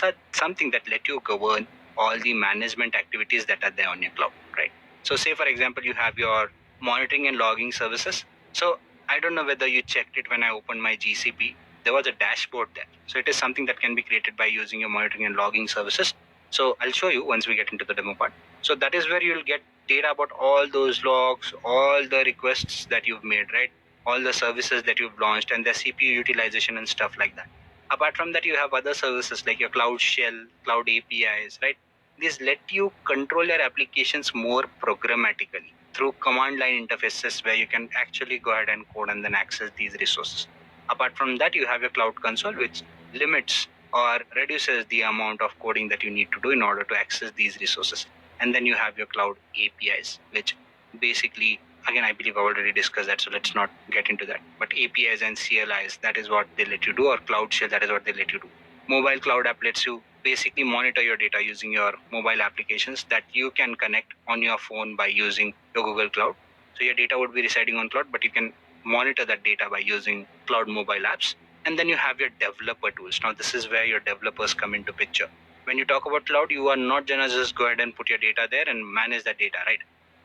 are something that let you govern all the management activities that are there on your cloud, right? So say, for example, you have your monitoring and logging services. So I don't know whether you checked it when I opened my GCP. There was a dashboard there. So it is something that can be created by using your monitoring and logging services. So I'll show you once we get into the demo part. So that is where you'll get data about all those logs, all the requests that you've made, right? All the services that you've launched and the CPU utilization and stuff like that. Apart from that, you have other services like your Cloud Shell, Cloud APIs, right? These let you control your applications more programmatically through command line interfaces where you can actually go ahead and code and then access these resources. Apart from that, you have your Cloud Console, which limits or reduces the amount of coding that you need to do in order to access these resources. And then you have your Cloud APIs, which basically, again, I believe I already discussed that, so let's not get into that. But APIs and CLIs, that is what they let you do, or Cloud Shell, that is what they let you do. Mobile Cloud App lets you basically monitor your data using your mobile applications that you can connect on your phone by using your Google Cloud. So your data would be residing on cloud, but you can monitor that data by using cloud mobile apps. And then you have your developer tools. Now this is where your developers come into picture. When you talk about cloud, you are not gonna just go ahead and put your data there and manage that data, right?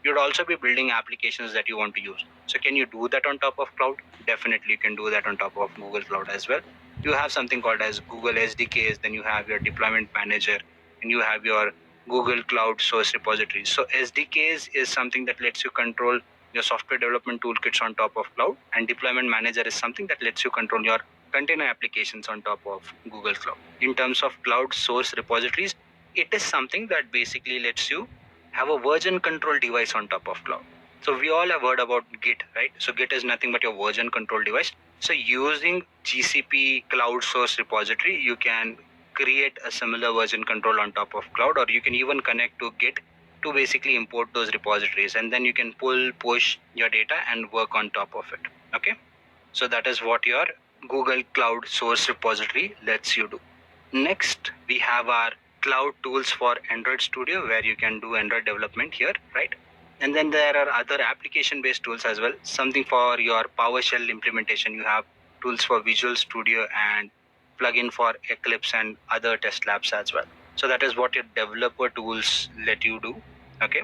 You'd also be building applications that you want to use. So can you do that on top of cloud? Definitely you can do that on top of Google Cloud as well. You have something called as Google SDKs, then you have your deployment manager, and you have your Google Cloud source repositories. So SDKs is something that lets you control your software development toolkits on top of cloud, and deployment manager is something that lets you control your container applications on top of Google Cloud. In terms of cloud source repositories, it is something that basically lets you have a version control device on top of cloud. So we all have heard about Git, right? So Git is nothing but your version control device. So using GCP cloud source repository, you can create a similar version control on top of cloud, or you can even connect to Git to basically import those repositories, and then you can pull, push your data and work on top of it. Okay. So that is what your Google Cloud Source Repository lets you do. Next, we have our cloud tools for Android Studio, where you can do Android development here, right? And then there are other application-based tools as well. Something for your PowerShell implementation. You have tools for Visual Studio and plugin for Eclipse and other test labs as well. So that is what your developer tools let you do. Okay.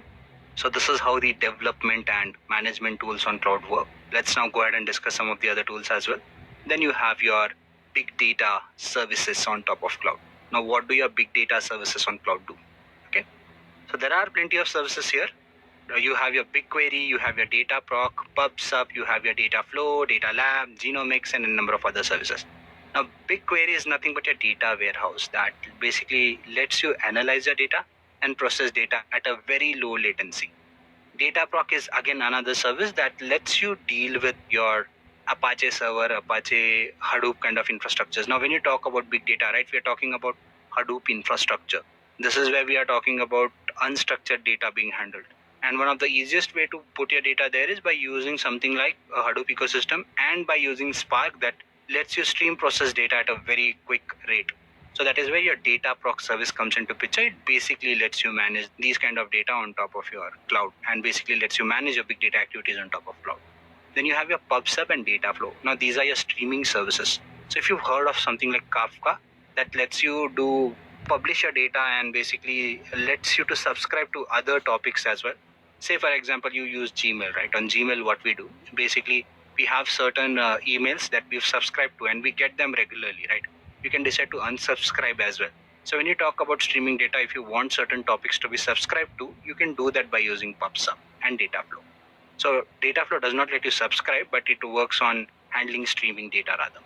So this is how the development and management tools on cloud work. Let's now go ahead and discuss some of the other tools as well. Then you have your big data services on top of cloud. Now, what do your big data services on cloud do? Okay. So there are plenty of services here. You have your BigQuery, you have your Dataproc, PubSub, you have your Dataflow, Data Lab, Genomics, and a number of other services. Now, BigQuery is nothing but a data warehouse that basically lets you analyze your data and process data at a very low latency. Dataproc is again another service that lets you deal with your Apache server, Apache Hadoop kind of infrastructures. Now, when you talk about big data, right, we are talking about Hadoop infrastructure. This is where we are talking about unstructured data being handled. And one of the easiest way to put your data there is by using something like a Hadoop ecosystem, and by using Spark that lets you stream process data at a very quick rate. So that is where your Dataproc service comes into picture. It basically lets you manage these kind of data on top of your cloud, and basically lets you manage your big data activities on top of cloud. Then you have your PubSub and Dataflow. Now these are your streaming services. So if you've heard of something like Kafka, that lets you do publish your data and basically lets you to subscribe to other topics as well. Say for example, you use Gmail, right? On Gmail, what we do basically, we have certain emails that we've subscribed to, and we get them regularly, right? You can decide to unsubscribe as well. So when you talk about streaming data, if you want certain topics to be subscribed to, you can do that by using PubSub and Dataflow. So Dataflow does not let you subscribe, but it works on handling streaming data rather.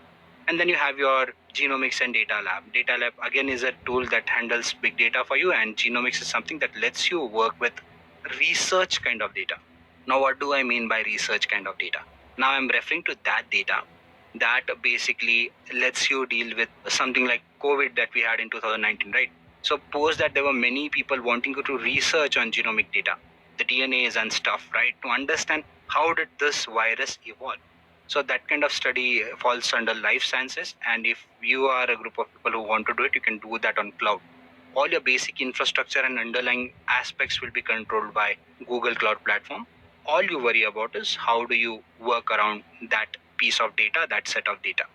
And then you have your Genomics and Data Lab. Data Lab again is a tool that handles big data for you, and Genomics is something that lets you work with research kind of data. Now, what do I mean by research kind of data? Now I'm referring to that data that basically lets you deal with something like COVID that we had in 2019, right? Suppose that there were many people wanting to research on genomic data, the DNAs and stuff, right? To understand how did this virus evolve. So that kind of study falls under life sciences. And if you are a group of people who want to do it, you can do that on cloud. All your basic infrastructure and underlying aspects will be controlled by Google Cloud Platform. All you worry about is how do you work around that piece of data, that set of data.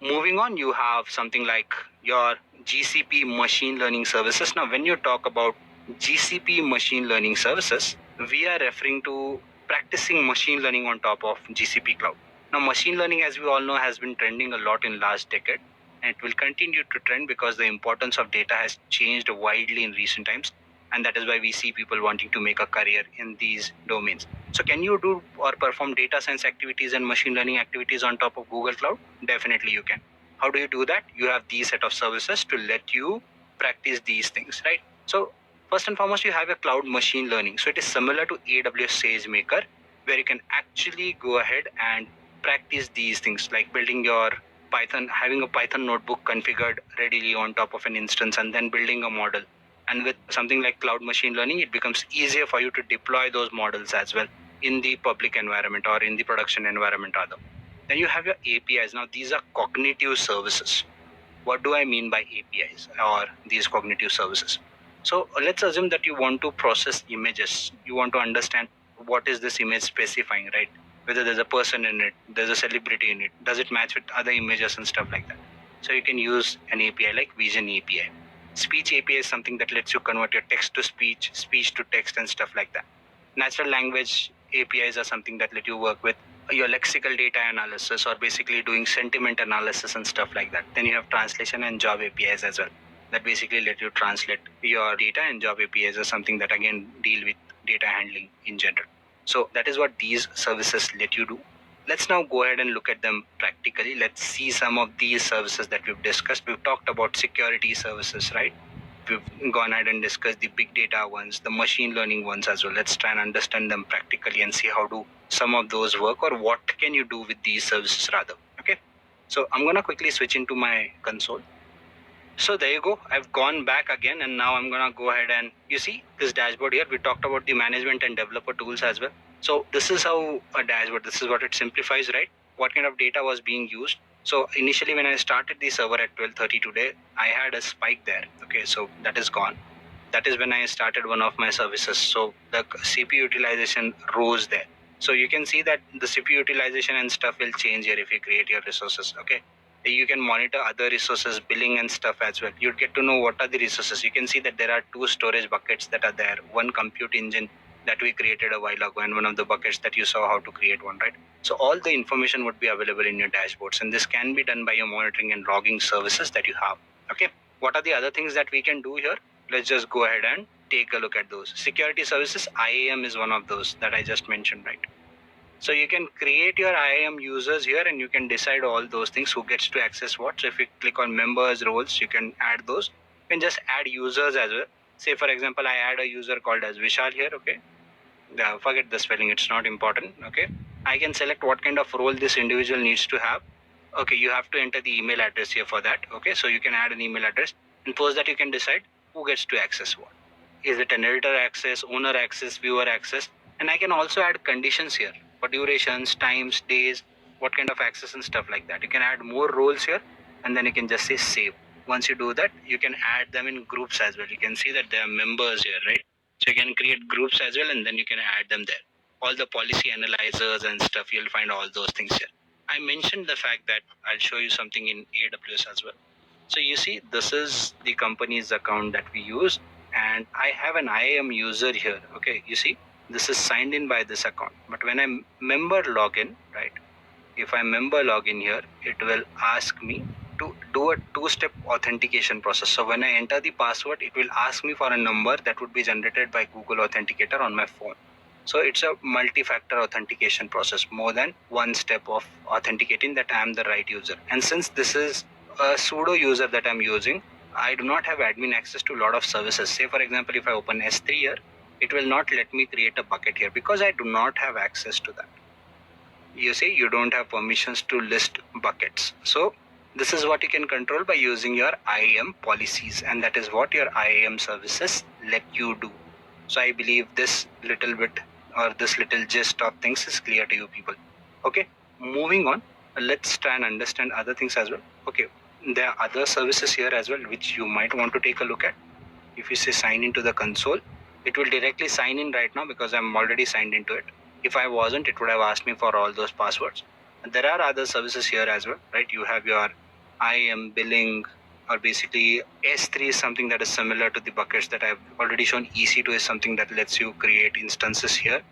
Moving on, you have something like your GCP machine learning services. Now, when you talk about GCP machine learning services, we are referring to practicing machine learning on top of GCP cloud. Now, machine learning, as we all know, has been trending a lot in last decade, and it will continue to trend because the importance of data has changed widely in recent times, and that is why we see people wanting to make a career in these domains. So can you do or perform data science activities and machine learning activities on top of Google Cloud? Definitely you can. How do you do that? You have these set of services to let you practice these things, right? So first and foremost, you have a cloud machine learning. So it is similar to AWS SageMaker, where you can actually go ahead and practice these things like building your Python, having a Python notebook configured readily on top of an instance, and then building a model. And with something like cloud machine learning, it becomes easier for you to deploy those models as well in the public environment or in the production environment rather. Then you have your APIs. Now these are cognitive services. What do I mean by APIs or these cognitive services? So let's assume that you want to process images. You want to understand what is this image specifying, right? Whether there's a person in it, there's a celebrity in it, does it match with other images and stuff like that. So you can use an API like Vision API. Speech API is something that lets you convert your text to speech, speech to text, and stuff like that. Natural language APIs are something that let you work with your lexical data analysis, or basically doing sentiment analysis and stuff like that. Then you have translation and job APIs as well, that basically let you translate your data, and job APIs are something that again deal with data handling in general. So that is what these services let you do. Let's now go ahead and look at them practically. Let's see some of these services that we've discussed. We've talked about security services, right? We've gone ahead and discussed the big data ones, the machine learning ones as well. Let's try and understand them practically and see how do some of those work, or what can you do with these services rather. Okay, so I'm gonna quickly switch into my console. So there you go. I've gone back again, and now I'm gonna go ahead and you see this dashboard here. We talked about the management and developer tools as well. So this is how a dashboard. This is what it simplifies, right? What kind of data was being used. So initially, when I started the server at 12:30 today, I had a spike there. Okay, so that is gone. That is when I started one of my services. So the CPU utilization rose there. So you can see that the CPU utilization and stuff will change here if you create your resources. Okay, you can monitor other resources, billing and stuff as well. You'd get to know what are the resources. You can see that there are two storage buckets that are there, one compute engine that we created a while ago, and one of the buckets that you saw how to create one, right? So all the information would be available in your dashboards, and this can be done by your monitoring and logging services that you have. Okay, what are the other things that we can do here? Let's just go ahead and take a look at those. Security services, IAM is one of those that I just mentioned, right? So you can create your IAM users here, and you can decide all those things, who gets to access what. So if you click on members roles, you can add those. You can just add users as well. Say for example, I add a user called as Vishal here. Okay, forget the spelling, it's not important. Okay, I can select what kind of role this individual needs to have. Okay, you have to enter the email address here for that. Okay, so you can add an email address, and post that you can decide who gets to access what. Is it an editor access, owner access, viewer access? And I can also add conditions here for durations, times, days, what kind of access and stuff like that. You can add more roles here, and then you can just say save. Once you do that, you can add them in groups as well. You can see that there are members here, right? So you can create groups as well, and then you can add them there. All the policy analyzers and stuff, you'll find all those things here. I mentioned the fact that I'll show you something in AWS as well. So you see, this is the company's account that we use, and I have an IAM user here. Okay, you see, this is signed in by this account. But when I member login, right? If I member login here, it will ask me to do a two-step authentication process. So when I enter the password, it will ask me for a number that would be generated by Google Authenticator on my phone. So it's a multi-factor authentication process, more than one step of authenticating that I am the right user. And since this is a pseudo user that I'm using, I do not have admin access to a lot of services. Say for example, if I open S3 here, it will not let me create a bucket here because I do not have access to that. You see, you don't have permissions to list buckets. So this is what you can control by using your IAM policies, and that is what your IAM services let you do. So I believe this little bit, or this little gist of things, is clear to you people. Okay, moving on, let's try and understand other things as well. Okay, there are other services here as well which you might want to take a look at. If you say sign into the console, it will directly sign in right now because I'm already signed into it. If I wasn't, it would have asked me for all those passwords. And there are other services here as well, right? You have your IAM billing, or basically S3 is something that is similar to the buckets that I've already shown. EC2 is something that lets you create instances here.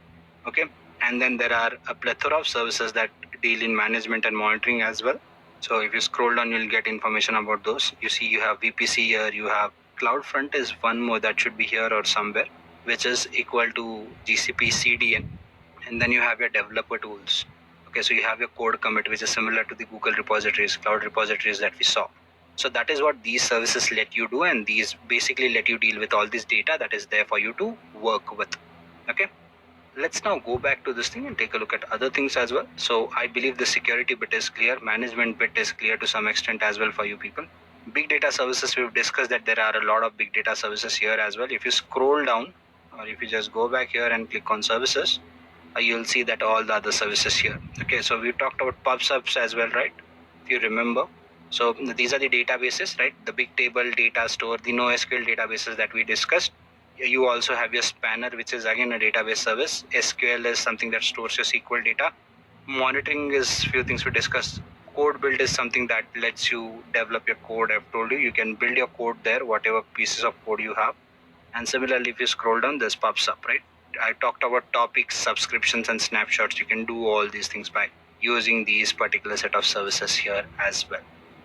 Okay, and then there are a plethora of services that deal in management and monitoring as well. So if you scroll down, you'll get information about those. You see, you have VPC here, you have CloudFront is one more that should be here or somewhere, which is equal to GCP CDN. And then you have your developer tools. Okay, so you have your code commit, which is similar to the Google repositories, cloud repositories that we saw. So that is what these services let you do, and these basically let you deal with all this data that is there for you to work with. Okay, let's now go back to this thing and take a look at other things as well. So I believe the security bit is clear, management bit is clear to some extent as well for you people. Big data services, we've discussed that there are a lot of big data services here as well. If you scroll down, or if you just go back here and click on services, you'll see that all the other services here. Okay, so we talked about PubSubs as well, right? If you remember. So these are the databases, right? The big table data store, the NoSQL databases that we discussed. You also have your Spanner, which is again a database service. SQL is something that stores your SQL data. Monitoring is few things we discussed. Code build is something that lets you develop your code. I've told you, you can build your code there, whatever pieces of code you have. And similarly, if you scroll down, this pops up, right? I talked about topics, subscriptions, and snapshots. You can do all these things by using these particular set of services here as well.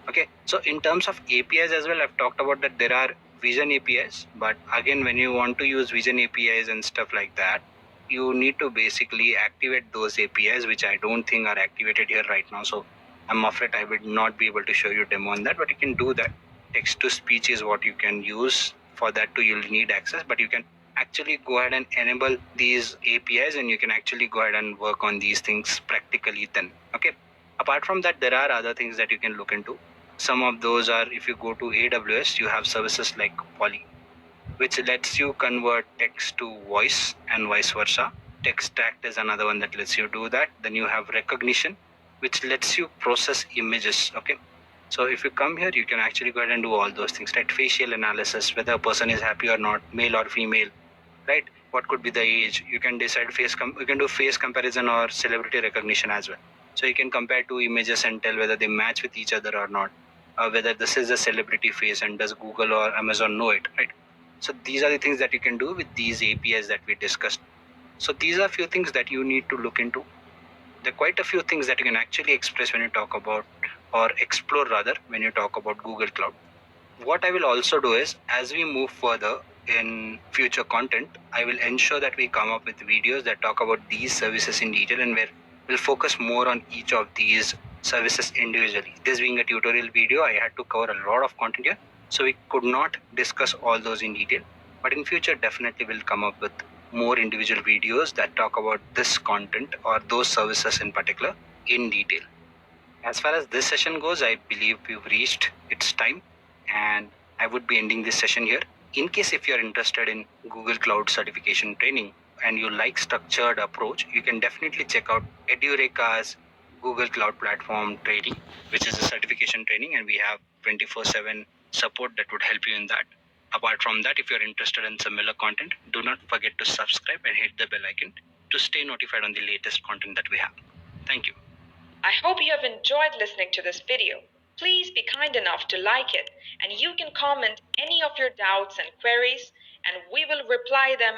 Okay, so in terms of APIs as well, I've talked about that there are Vision APIs, but again, when you want to use Vision APIs and stuff like that, you need to basically activate those APIs, which I don't think are activated here right now. So I'm afraid I will not be able to show you demo on that, but you can do that. Text to speech is what you can use. For that too, you'll need access, but you can actually go ahead and enable these APIs, and you can actually go ahead and work on these things practically then. Okay. Apart from that, there are other things that you can look into. Some of those are, if you go to AWS, you have services like Poly, which lets you convert text to voice and vice versa. Textract is another one that lets you do that. Then you have Rekognition, which lets you process images. Okay. So if you come here, you can actually go ahead and do all those things, right? Facial analysis, whether a person is happy or not, male or female, right? What could be the age? You can decide you can do face comparison or celebrity recognition as well. So you can compare two images and tell whether they match with each other or not, whether this is a celebrity face and does Google or Amazon know it, right? So these are the things that you can do with these APIs that we discussed. So these are a few things that you need to look into. There are quite a few things that you can actually express when you talk about, or explore rather, when you talk about Google Cloud. What I will also do is, as we move further in future content, I will ensure that we come up with videos that talk about these services in detail, and where we'll focus more on each of these services individually. This being a tutorial video, I had to cover a lot of content here, so we could not discuss all those in detail. But in future, definitely we'll come up with more individual videos that talk about this content or those services in particular in detail. As far as this session goes, I believe we've reached its time, and I would be ending this session here. In case if you're interested in Google Cloud certification training and you like structured approach, you can definitely check out Edureka's Google Cloud Platform training, which is a certification training, and we have 24/7 support that would help you in that. Apart from that, if you're interested in similar content, do not forget to subscribe and hit the bell icon to stay notified on the latest content that we have. Thank you. I hope you have enjoyed listening to this video. Please be kind enough to like it, and you can comment any of your doubts and queries, and we will reply them